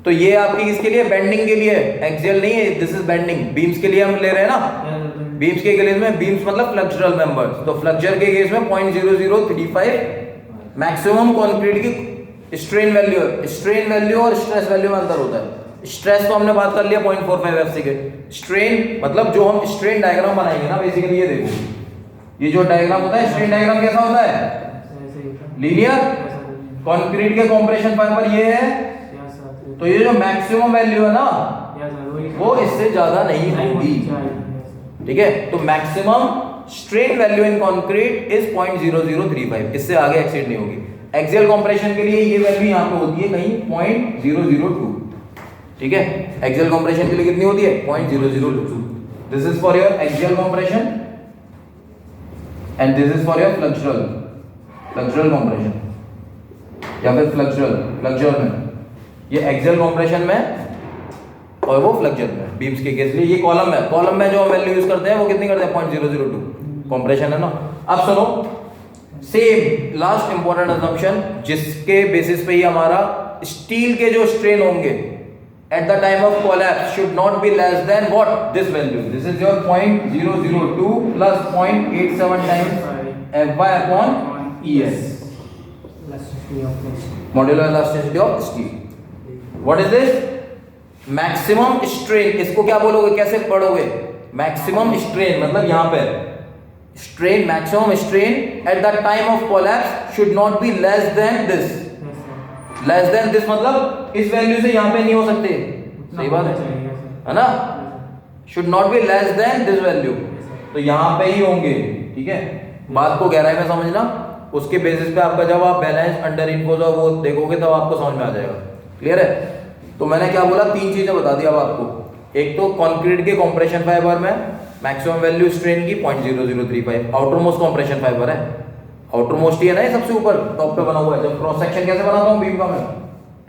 तो ये आपकी किसके लिए? बेंडिंग के लिए। एक्सियल नहीं है, दिस इज बेंडिंग। बीम्स के लिए हम ले रहे हैं ना, बीम्स के केस में, बीम्स मतलब फ्लेक्सुरल मेंबर्स, तो फ्लेक्चर के केस में 0.0035 मैक्सिमम कंक्रीट की स्ट्रेन वैल्यू। स्ट्रेन वैल्यू और स्ट्रेस वैल्यू में अंतर होता है। स्ट्रेस तो हमने बात कर लिया 0.45 एफसीके। स्ट्रेन मतलब जो हम स्ट्रेन डायग्राम बनाएंगे ना, बेसिकली ये देखो, ये जो डायग्राम होता है, स्ट्रेन डायग्राम कैसा होता है? लीनियर। कंक्रीट के कंप्रेशन फाइबर ये है, तो ये जो मैक्सिमम वैल्यू है ना, वो इससे ज्यादा नहीं होगी। ठीक है, तो maximum strain value in concrete is 0.0035, इससे आगे एक्सीड नहीं होगी। एक्सियल कंप्रेशन के लिए ये वैल्यू यहां पे होती है कहीं 0.002। ठीक है, एक्सियल कंप्रेशन के लिए कितनी होती है? 0.002। This is for your axial compression and this is for your flexural compression, या फिर फ्लेक्सुरल में ये एक्सियल कंप्रेशन में और वो फ्लेक्चर में, बीम्स के केस लिए। ये कॉलम में जो वैल्यू यूज करते हैं वो कितनी करते हैं? 0.002 कंप्रेशन है ना। अब सुनो, सेम लास्ट इंपॉर्टेंट असम्पशन, जिसके बेसिस पे ही हमारा स्टील के जो स्ट्रेन होंगे at the time of collapse should not be less than what? This value. This is your 0.002 plus 0.87 times Fy upon Es. Modular elasticity of steel. What is this? Maximum strain. इसको क्या बोलोगे? कैसे पढ़ोगे? Maximum strain मतलब यहाँ पे strain, maximum strain at the time of collapse should not be less than this. Less than this मतलब इस वैल्यू से यहां पे नहीं हो सकते। सही बात है ना? Should not be less than this value, तो यहां पे ही होंगे। ठीक है, बात को गहराई में समझना, उसके बेसिस पे आपका जब आप बैलेंस अंडर इनफोज और वो देखोगे तब आपको समझ में आ जाएगा। क्लियर है? तो मैंने क्या बोला? 3 चीजें बता दी अब आपको। एक तो कंक्रीट के कंप्रेशन फाइबर में मैक्सिमम वैल्यू स्ट्रेन की 0.0035, आउटर मोस्ट कंप्रेशन फाइबर है, आउटर मोस्ट ही है ना, ये सबसे ऊपर टॉप पे बना हुआ है। जब क्रॉस सेक्शन कैसे बनाता हूँ बीम का मैं?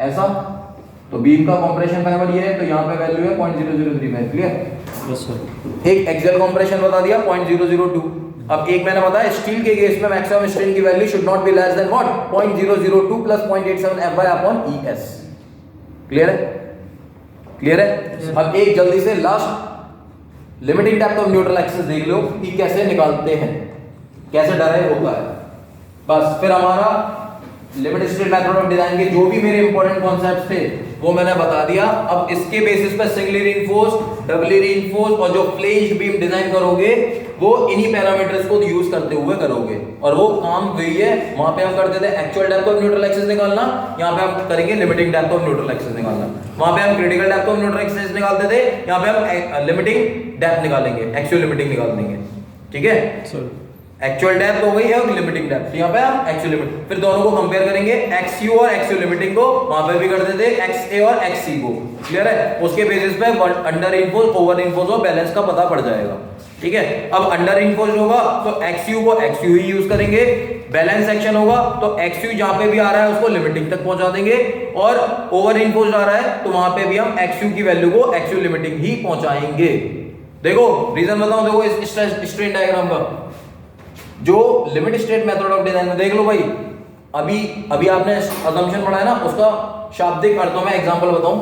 ऐसा, तो बीम का कंप्रेशन फाइबर ये है, तो यहाँ पे वैल्यू है 0.0035। क्लियर? Yes sir. एक एक्सियल कंप्रेशन बता दिया 0.002। अब एक मैंने बताया स्टील के केस में मैक्सिमम स्ट्रेन की value should not be less than what? 0.002 plus 0.87 Fy upon Es। Clear है? क्लियर है? अब एक जल्दी से last limiting depth of neutral axis देख लो कि कैसे निकालते हैं, कैसे डराइव होता है। बस फिर हमारा limit state method of design के जो भी मेरे इंपॉर्टेंट कॉन्सेप्ट्स थे वो मैंने बता दिया। अब इसके बेसिस पे सिंगली रीइंफोर्स, डबली रीइंफोर्स और जो फ्लेंज बीम डिजाइन करोगे वो इन्हीं पैरामीटर्स को यूज करते हुए करोगे। और वो काम वही है, वहां पे हम करते थे actual depth of neutral axis निकालना, यहाँ पे हम करेंगे limiting depth of neutral axis निकालना। वहां पे हम critical depth of neutral axis निकालते थे, यहाँ पे हम लिमिटिंग डेप्थ निकालेंगे, एक्चुअल लिमिटिंग निकाल देंगे। ठीक है, एक्चुअल डेप्थ हो गई है और लिमिटिंग डेप्थ, यहाँ पे हम एक्चुअल लिमिट, फिर दोनों को कंपेयर करेंगे, एक्सयू और एक्चुअल लिमिटिंग को वहां पे भी करते थे एक्सए और एक्ससी को। क्लियर है, उसके बेसिस पे अंडर इनफोर्स, ओवर इनफोर्स और बैलेंस का पता पड़ जाएगा। ठीक है, अब अंडर इनफोर्स होगा तो एक्सयू को एक्सयू ही यूज करेंगे, बैलेंस सेक्शन होगा तो एक्सयू जहां पे भी आ रहा है उसको लिमिटिंग तक पहुंचा देंगे, और ओवर इनफोर्स आ रहा है तो वहां पे भी हम एक्सयू की वैल्यू को एक्सयू लिमिटिंग ही पहुंचाएंगे। देखो रीजन बताऊं, देखो इस स्ट्रेन डायग्राम का जो limit state method of design में देख लो भाई, अभी आपने असम्पशन पढ़ा है ना, उसका शाब्दिक अर्थों में एग्जांपल बताऊं।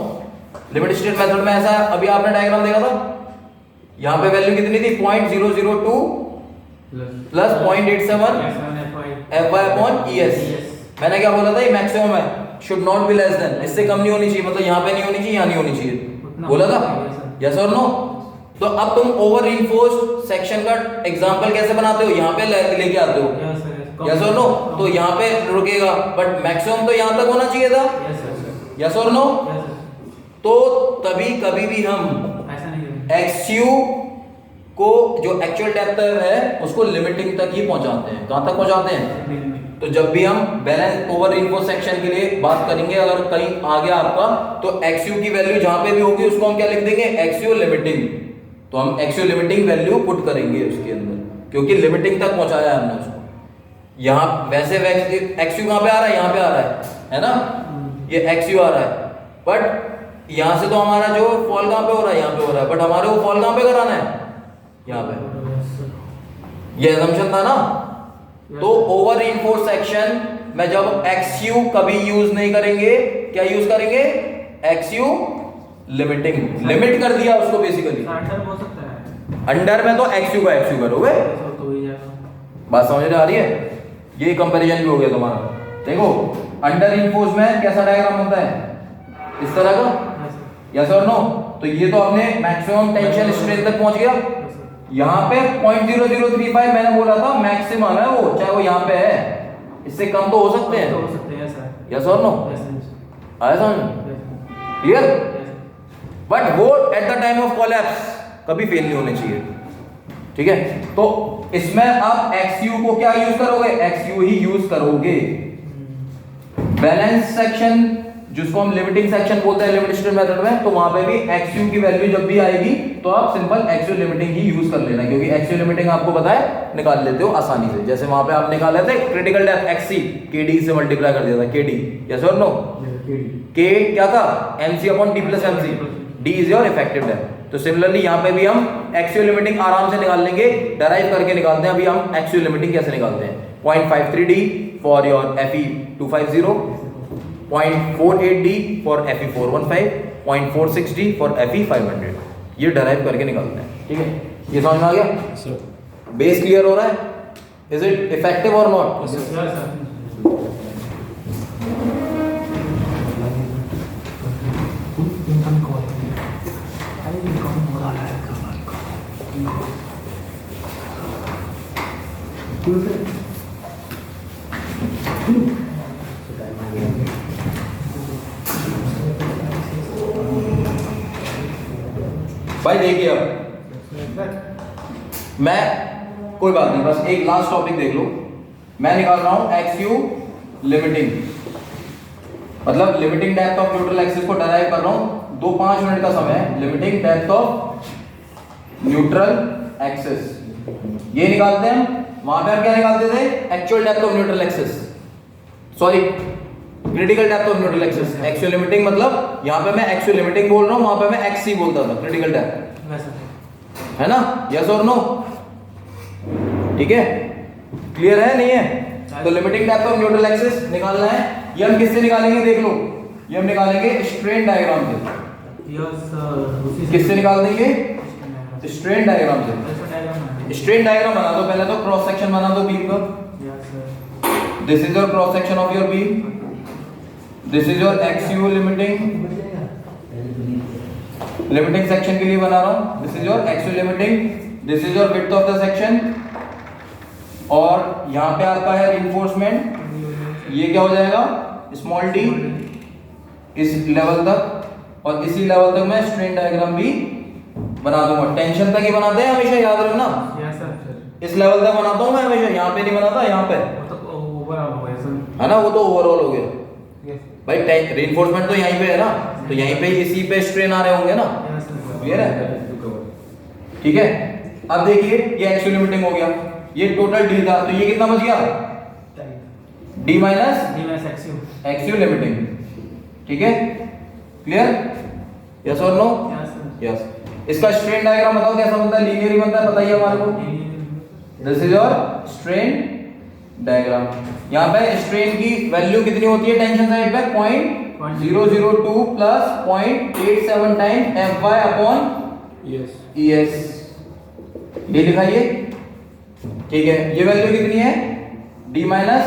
लिमिट स्टेट मेथड में ऐसा, अभी आपने डायग्राम देखा था, यहां पे वैल्यू कितनी थी 0.002 प्लस 0.87 FY अपॉन ES। मैंने क्या बोला था, ये मैक्सिमम है, should not be less than, इससे कम नहीं होनी चाहिए, मतलब यहां पे नहीं होनी चाहिए, यहां नहीं होनी चाहिए, बोला था। यस और नो? तो अब तुम ओवर रीइंफोर्स्ड सेक्शन का एग्जांपल कैसे बनाते हो, यहां पे लेके आते हो। यस और नो? तो यहां पे रुकेगा, बट मैक्सिमम तो यहां तक होना चाहिए था। यस और नो? तो तभी कभी भी हम एक्सयू को जो एक्चुअल डेप्थ है उसको लिमिटिंग तक ही पहुंचाते हैं। कहां तक पहुंचाते हैं? तो जब भी हम बैलेंस ओवर इनफो सेक्शन के लिए बात करेंगे, अगर कहीं आ गया आपका, तो एक्सयू की वैल्यू जहां पे भी होगी उसको हम क्या लिख देंगे, एक्सयू लिमिटिंग। तो हम एक्सयू लिमिटिंग वैल्यू पुट करेंगे उसके अंदर, क्योंकि लिमिटिंग तक पहुंचाया हमने उसको। यहां वैसे एक्सयू कहां पे आ रहा है, यहां पे आ रहा है ना, ये एक्सयू आ रहा है, बट यहां से तो हमारा जो फॉल कहां पे हो रहा है, यहां पे हो रहा है, बट हमारे को फॉल कहां पे कराना है, यहां पे। ये असम्पशन था ना। तो ओवर रीइंफोर्स्ड सेक्शन में जब एक्सयू कभी यूज नहीं करेंगे, क्या यूज करेंगे, एक्सयू लिमिटिंग, लिमिट कर दिया उसको बेसिकली। अंडर में तो एक्सयू का एक्सयू करोगे, बात समझ में आ रही है? ये कंपैरिजन भी हो गया तुम्हारा। देखो अंडर रीइंफोर्स्ड में कैसा डायग्राम होता है, इस तरह का। यस और नो? तो ये तो अपने मैक्सिमम टेंशन स्ट्रेंथ तक पहुंच गया। यहां पे 0.0035 मैंने बोला था मैक्सिमम है वो, चाहे वो यहां पे है, इससे कम तो हो सकते हैं। यस और नो? आया समझ? क्लियर? बट वो at the time of collapse कभी फेल नहीं होने चाहिए। ठीक है, तो इसमें आप एक्सयू को क्या यूज करोगे, एक्सयू ही यूज करोगे। बैलेंस सेक्शन जिसको हम लिमिटिंग सेक्शन बोलते हैं लिमिट स्टेट मेथड में, तो वहां पे भी एक्सयू की वैल्यू जब भी आएगी तो आप सिंपल एक्सयू लिमिटिंग ही यूज कर लेना, क्योंकि एक्सयू लिमिटिंग आपको पता है निकाल लेते हो आसानी से। जैसे वहां पे आप निकाले थे क्रिटिकल डेप्थ एक्ससी केडी से मल्टीप्लाई कर दिया था, केडी। यस और नो? के क्या था, MC upon T plus MC, D is your effective depth. तो सिमिलरली यहां पे भी हम एक्सयू लिमिटिंग आराम से निकाल लेंगे, डराइव करके निकालते हैं। अभी हम एक्सयू लिमिटिंग कैसे निकालते हैं, 0.53D for your FE250, 0.48D for FE415, 0.46D for FE500, ये डराइव करके निकालते हैं। ठीक है, ये समझ में आ गया? बेस क्लियर हो रहा है? इज इट इफेक्टिव और नॉट? भाई देखिए, अब मैं कोई बात नहीं, बस एक लास्ट टॉपिक देख लो। मैं निकाल रहा हूं एक्सयू लिमिटिंग, मतलब limiting depth of neutral axis को डराइव कर रहा हूं। 2-5 मिनट का समय है। Limiting depth of neutral axis ये निकालते हैं। वहां पे हम क्या निकालते थे, actual depth of neutral axis, sorry critical depth of neutral axis. Actual limiting मतलब यहां पे मैं एक्चुअल लिमिटिंग बोल रहा हूं, वहां पे मैं एक्ससी बोलता था, क्रिटिकल डेप्थ, है ना? यस और नो? ठीक है, क्लियर है नहीं है? तो limiting depth of neutral axis निकालना है। ये हम किससे निकालेंगे, देख लो, ये हम निकालेंगे स्ट्रेन डायग्राम से। किससे निकाल देंगे, स्ट्रेन डायग्राम से। स्ट्रेन डायग्राम बना दो पहले, तो क्रॉस सेक्शन बना दो बीम का। This is your cross section of your beam, this is your एक्सयू limiting section के लिए बना रहा हूं, this is your एक्सयू limiting, this is your width of the section, और यहां पे आपका है रिइंफोर्समेंट, ये क्या हो जाएगा स्मॉल डी इस लेवल तक, और इसी लेवल तक मैं स्ट्रेन डायग्राम भी बना दूंगा। टेंशन तक ही बनाते हैं हमेशा, याद रखना। Yes sir. इस लेवल तक बनाता हूं मैं हमेशा, यहाँ पे नहीं बनाता, यहाँ पे वो तो ओवरऑल हो गया सर। है ना, वो तो ओवरऑल हो गया यस भाई। रीइंफोर्समेंट तो यहीं पे है ना, तो यहीं पे इसी पे स्ट्रेन आ रहे होंगे ना, यस सर। क्लियर है? ठीक है, अब देखिए ये एक्चुअल लिमिटिंग हो गया, ये टोटल डी था, तो ये कितना बच गया D minus D minus XU. Actual limiting. ठीक है, क्लियर? यस और नो? Yes sir. यस। इसका स्ट्रेन डायग्राम बताओ कैसा बनता है, लीनियर ही बनता है, बताइए हमारे को। This is your strain diagram. यहाँ पे स्ट्रेन की वैल्यू कितनी होती है टेंशन साइड पे, 0.002 plus 0.87 time Fy upon ES, ये लिखाइए। ठीक है, ये वैल्यू कितनी है d माइनस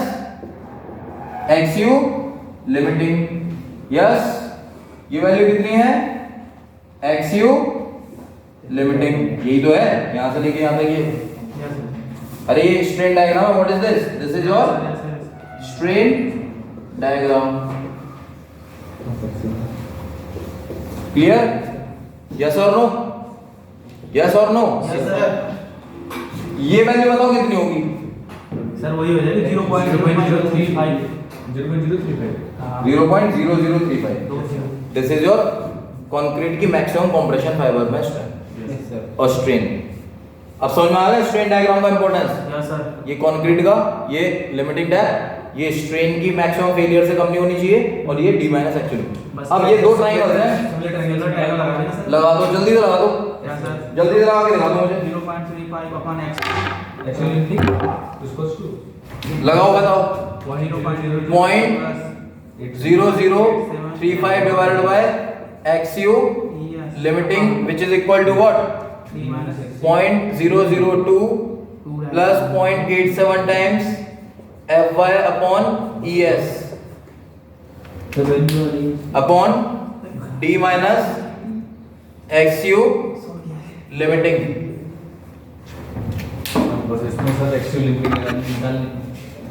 एक्सयू लिमिटिंग। यस, ये वैल्यू कितनी है एक्सयू लिमिटिंग, यही तो है, यहां से लेके यहां तक ये। Yes sir. अरे ये स्ट्रेन डायग्राम है, what is this, this is your yes sir. Strain diagram. Clear? Yes और नो? यस और नो? Yes sir. ये वैल्यू बताओ कितनी होगी। सर वही हो जाएगी 0.035। 0.0035। दिस इज योर कंक्रीट की मैक्सिमम कंप्रेशन फाइबर में स्ट्रेंथ और स्ट्रेन। अब समझ में आ गया स्ट्रेन डायग्राम का इंपॉर्टेंस। Yes sir. ये कंक्रीट का, ये लिमिटिंग डेप्थ, ये स्ट्रेन की मैक्सिमम फेलियर से कम नहीं होनी चाहिए, और ये डी माइनस एक्चुअली। अब ये दो ट्रायंगल्स हैं, लगा दो जल्दी से, लगा दो यस सर। जल्दी से, लगा के दिखा दो मुझे। 0.35 अपॉन x लगाओ, बताओ। 0.035 divided by XU limiting which is equal to what, 0.002 plus 0.87 times Fy upon ES upon D minus XU limiting. बस इसमें सर एक्चुअल लिमिटिंग निकालनी।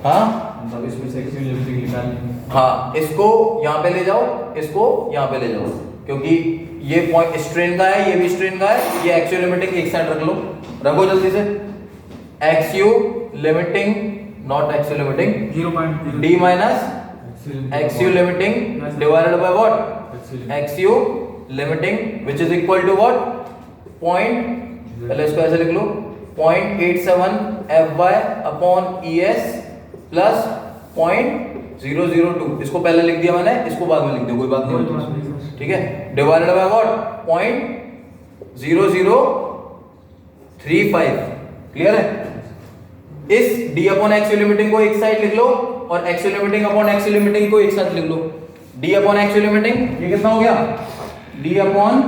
हाँ मतलब इसमें से एक्चुअल लिमिटिंग निकालनी। हाँ, इसको यहाँ पे ले जाओ, इसको यहाँ पे ले जाओ, क्योंकि ये पॉइंट स्ट्रेन का है, ये भी स्ट्रेन का है, ये एक्चुअल लिमिटिंग एक साइड रख लो, रखो जल्दी से। XU limiting not actual limiting, 0.0 D minus XU limiting divided by what, XU limiting which is equal to what, पहले इसको ऐसे लिख लो, 0.87 Fy अपॉन ES प्लस 0.002। इसको पहले लिख दिया मैंने, इसको बाद में लिख दिया, कोई बात नहीं होती। ठीक है, डिवाइडेड बाय व्हाट, 0.0035। क्लियर है? इस D अपॉन एक्चुअल लिमिटिंग को एक साइड लिख लो, और actual limiting upon actual limiting को एक साइड लिख लो। D अपॉन एक्चुअल लिमिटिंग ये कितना हो गया, D अपॉन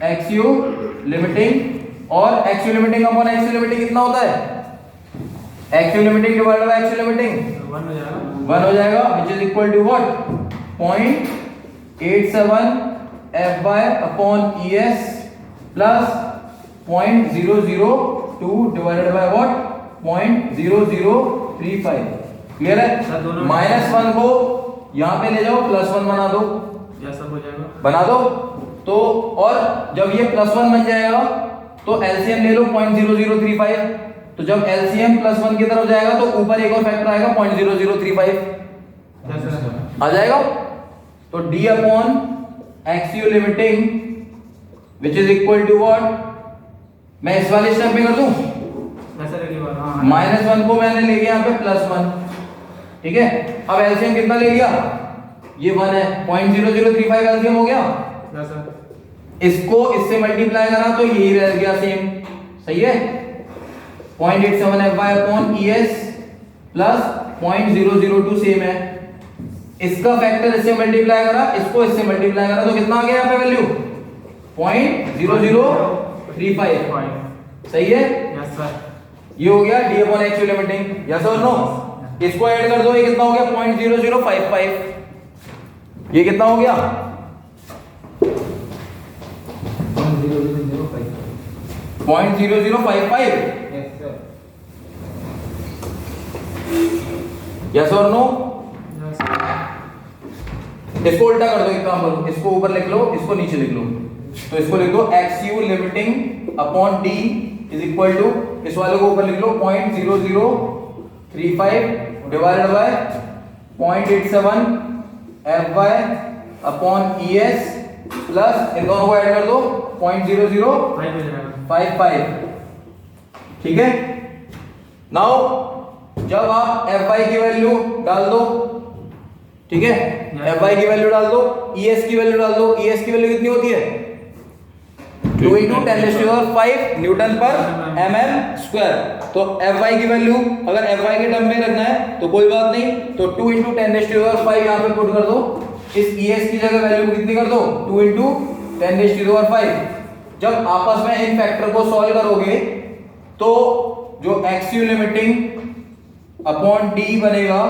एक्चुअल लिमिटिंग, और actual limiting upon actual limiting कितना होता है, actual limiting divided by actual limiting 1 हो जाएगा, which is equal to what, 0.87 Fy upon ES plus 0.002 divided by what, 0.0035। Clear है? -1 को यहाँ पे ले जाओ, +1 बना दो, यस सर हो जाएगा, बना दो तो। और जब ये +1 बन जाएगा तो एलसीएम ले लो 0.0035, तो जब एलसीएम +1 की तरफ जाएगा तो ऊपर एक और फैक्टर आएगा 0.0035 आ जाएगा। तो D upon XU limiting which is equal to what, मैं इस वाले स्टेप में कर दूं, -1 को मैंने ले गया यहाँ पे +1। ठीक है, अब एलसीएम कितना ले लिया, ये 1 है, 0.0035 एलसीएम हो गया। Yes sir. इसको इससे मल्टीप्लाई करा तो यही रह गया सेम, सही है। 0.87 Fy upon ES plus 0.002 same है। इसका फैक्टर इससे मल्टीप्लाई करा, इसको इससे मल्टीप्लाई करा तो कितना आ गया यहाँ पे वैल्यू, 0.0035, सही है। Yes sir. ये हो गया D upon actual limiting, yes और नो। इसको ऐड कर दो, ये कितना हो गया 0.0055। ये कितना हो गया 0.0055। यस और नो? इसको उल्टा कर दो, एक काम करो, इसको ऊपर लिख लो, इसको नीचे लिख लो। तो इसको लिख दो XU limiting upon D is equal to, इस वाले को ऊपर लिख लो 0.0035 divided by 0.87 FY upon ES plus इन दोनों को ऐड कर दो 0.0055। ठीक है, नाउ जब आप FY की वैल्यू डाल दो, ठीक है, FY की वैल्यू डाल दो, ES की वैल्यू डाल दो। ES की वैल्यू कितनी होती है 2 × 10⁵ न्यूटन पर mm स्क्वायर। तो FY की वैल्यू अगर FY के टर्म में रखना है तो कोई बात नहीं, तो 2 × 10⁵ यहां पे पुट कर दो। इस ES की जगह वैल्यू कितनी कर दो 2 × 10⁵। जब आपस में इन फैक्टर को सॉल्व करोगे तो जो XU लिमिटिंग अपॉन D बनेगा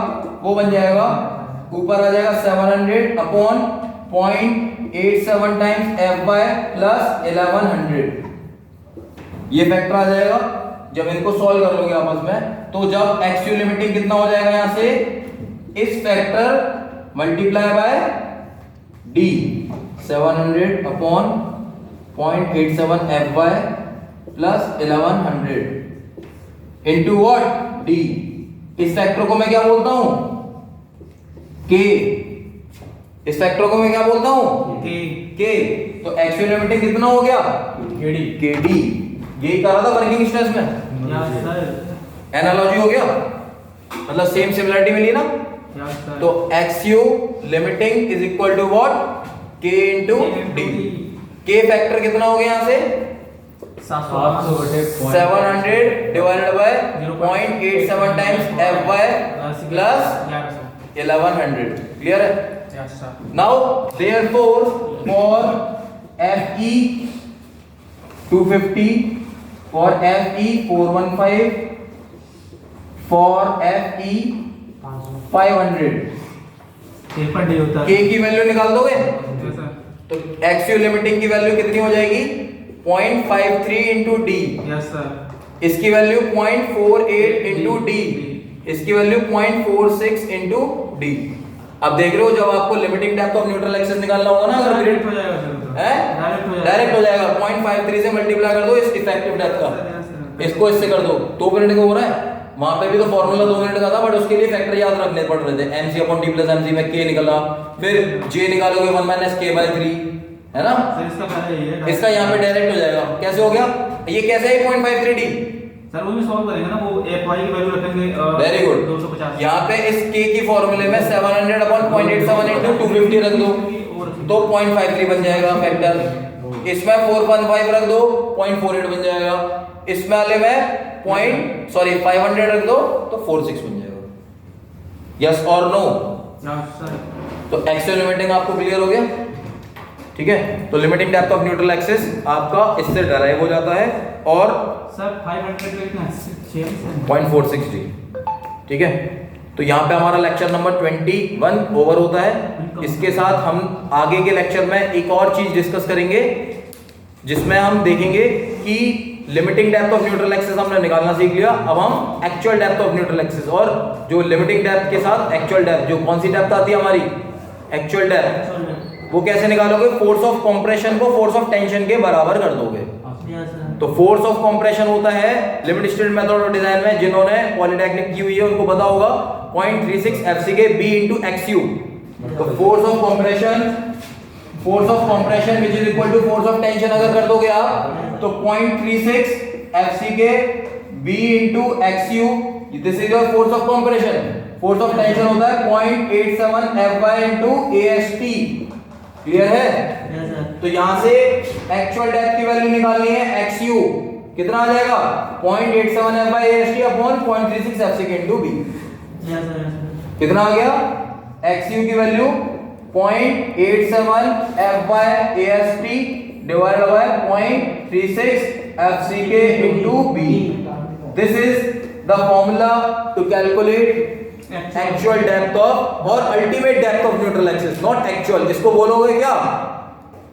वो बन जाएगा, ऊपर आ जाएगा 700 अपॉन 0.87 टाइम्स FY प्लस 1100। ये फैक्टर आ जाएगा जब इनको सॉल्व कर लोगे आपस में। तो जब XU लिमिटिंग कितना हो जाएगा यहां से, इस factor multiply by D 700 upon 0.87 FY plus 1100 into what D। इस फैक्टर को मैं क्या बोलता हूं K। इस फैक्टर को मैं क्या बोलता हूं K। तो एक्चुअल लिमिटिंग कितना हो गया KD। यही कहा था वर्किंग स्ट्रेस में, एनालॉजी हो गया, मतलब सेम सिमिलरिटी मिली ना। तो XU limiting is equal to what K into D। K factor कितना हो गया यहां से 700 divided by 0.87 times FY plus 1100। Clear है? Now therefore for FE 250, for FE 415, for FE 500 K की वैल्यू निकाल दोगे तो एक्चुअल लिमिटिंग की वैल्यू कितनी हो जाएगी 0.53 इंटू D। इसकी वैल्यू 0.48 इंटू D। इसकी वैल्यू 0.46 इंटू D। अब देख रहे हो जब आपको limiting depth of neutral axis निकालना होगा ना, अगर डायरेक्ट हो जाएगा डायरेक्ट हो जाएगा 0.53 से मल्टीप्लाई कर दो इस इफेक्टिव डेप्थ का, इसको इससे कर दो। 2 मिनट का हो रहा है, वहां पे भी तो फॉर्मूला 2 मिनट का था, बट उसके लिए फैक्टर याद रखने पड़ रहे थे। mc/d+mc में K निकला, फिर J निकालोगे 1 - K/3, है ना। इसका यहाँ पे डायरेक्ट हो जाएगा। कैसे हो गया ये, कैसे है 0.53D सर वो भी सॉल्व करेंगे ना, वो FY की वैल्यू रखेंगे वेरी गुड। 250। यहाँ पे इस K की फॉर्मूले में 700 अपॉन 0.87 इंटू 250 रख दो तो 0.53 बन जाएगा फैक्टर। इसमें 415 रख दो 0.48 बन जाएगा। इसमें वाले में 500 रख दो तो 46 बन जाएगा। यस और नो? तो एक्चुअल लिमिटिंग आपको क्लियर हो गया, ठीक है। तो limiting depth of neutral axis आपका इससे डराइव हो जाता है और सर 500 कितना 0.46D, ठीक है। तो यहाँ पे हमारा लेक्चर नंबर 21 ओवर होता है। इसके साथ हम आगे के लेक्चर में एक और चीज डिस्कस करेंगे जिसमें हम देखेंगे कि limiting depth of neutral axis हमने निकालना सीख लिया। अब हम actual depth of neutral axis और जो लिमिटिंग डेप्थ के साथ एक्चुअल डेप्थ, जो कौन सी डेप्थ आती है हमारी एक्चुअल डेप्थ, वो कैसे निकालोगे। फोर्स ऑफ कंप्रेशन को फोर्स ऑफ टेंशन के बराबर कर दोगे। तो फोर्स ऑफ कंप्रेशन होता है limit state method of design में, जिन्होंने पॉलिटेक्निक की हुई है उनको पता होगा 0.36 FC के B into XU। तो force of compression which is equal to force of tension अगर कर दोगे आप तो 0.36 FC के B into XU, this is your force of compression. Force of tension होता है 0.87 FY into AST। क्लियर है? तो यहां से एक्चुअल डेप्थ की वैल्यू निकालनी है XU, कितना आ जाएगा 0.87 FY AST upon 0.36 FC into B। कितना आ गया XU की value 0.87 FY AST divided by 0.36 FCK into B। This is the formula to calculate actual depth of और ultimate depth of neutral axis, not actual. इसको बोलोगे क्या?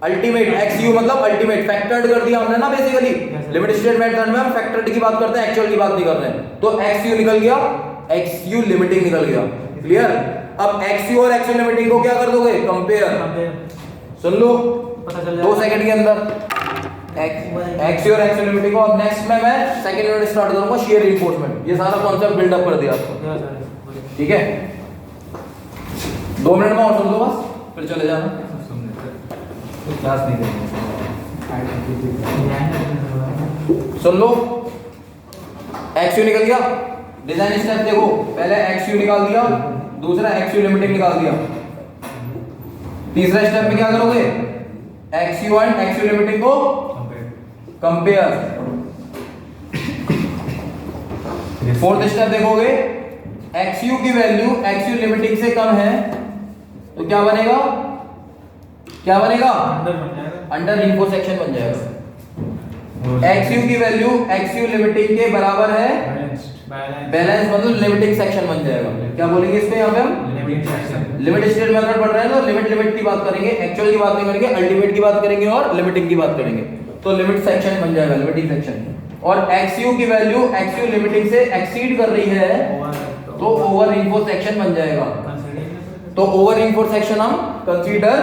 Ultimate. XU मतलब ultimate, factored कर दिया हमने ना बेसिकली। लिमिट स्टेट मेथड में हम फैक्टर्ड की बात करते हैं, एक्चुअल की बात नहीं कर रहे हैं। तो XU निकल गया, XU लिमिटिंग निकल गया। क्लियर? अब XU और XU लिमिटिंग को क्या कर दोगे? कंपेयर। सुन लो, पता चल 2 सेकंड के अंदर XU और XU लिमिटिंग को। अब नेक्स्ट में मैं सेकंड यूनिट स्टार्ट करूंगा, शियर रिइंफोर्समेंट। ये सारा कॉन्सेप्ट बिल्डअप कर दिया आपको, ठीक है? 2 मिनट में और सुन लो बस, फिर चले जाना। तो क्लास नहीं करेंगे। सुन लो, XU निकल गया। डिजाइन स्टेप देखो, पहले XU निकाल दिया, दूसरा XU लिमिटिंग निकाल दिया। तीसरा स्टेप में क्या करोगे? XU एंड XU लिमिटिंग को कंपेयर। फोर्थ स्टेप देखोगे, XU की वैल्यू XU लिमिटिंग से कम है तो क्या बनेगा? क्या बनेगा? अंडर रिइंफोर्स सेक्शन बन जाएगा। XU की वैल्यू XU लिमिटिंग के बराबर है, बैलेंस मतलब लिमिटिंग सेक्शन बन जाएगा। क्या बोलेंगे इसको यहाँ पे हम? लिमिट स्टेट मेथड पढ़ रहे हैं तो लिमिट की बात करेंगे, एक्चुअल की बात नहीं करेंगे, अल्टीमेट की बात करेंगे और लिमिटिंग की बात करेंगे। तो लिमिट सेक्शन बन जाएगा, लिमिटिंग सेक्शन। और XU की वैल्यू XU लिमिटिंग से एक्सीड कर रही है तो ओवर रिइंफोर्स सेक्शन बन जाएगा। तो ओवर रिइंफोर्स सेक्शन हम कंसीडर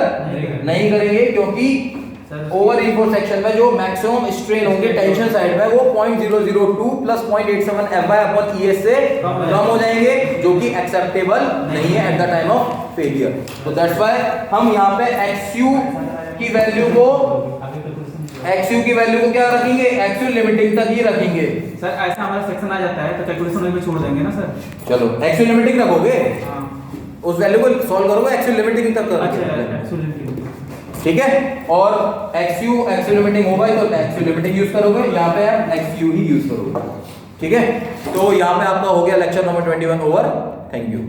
नहीं करेंगे, क्योंकि ओवर रिइंफोर्स सेक्शन में जो मैक्सिमम स्ट्रेन होंगे टेंशन साइड में वो 0.002 प्लस 0.87 FY/ES से कम हो जाएंगे, जो कि एक्सेप्टेबल नहीं है at the time of failure. तो दैट्स व्हाई हम यहाँ पे XU की वैल्यू को क्या रखेंगे? XU लिमिटिंग तक ही रखेंगे। सर ऐसा हमारा सेक्शन आ जाता है तो कैलकुलेशन में छोड़ देंगे ना सर। चलो XU लिमिटिंग रखोगे, हाँ। उस वैल्यू को सॉल्व करोगे, XU लिमिटिंग तक करोगे, ठीक है? और XU लिमिटिंग होगा तो XU लिमिटिंग यूज करोगे, यहाँ पे XU ही यूज करोगे, ठीक है? तो यहाँ पे आपका हो गया lecture number 21 over. Thank you.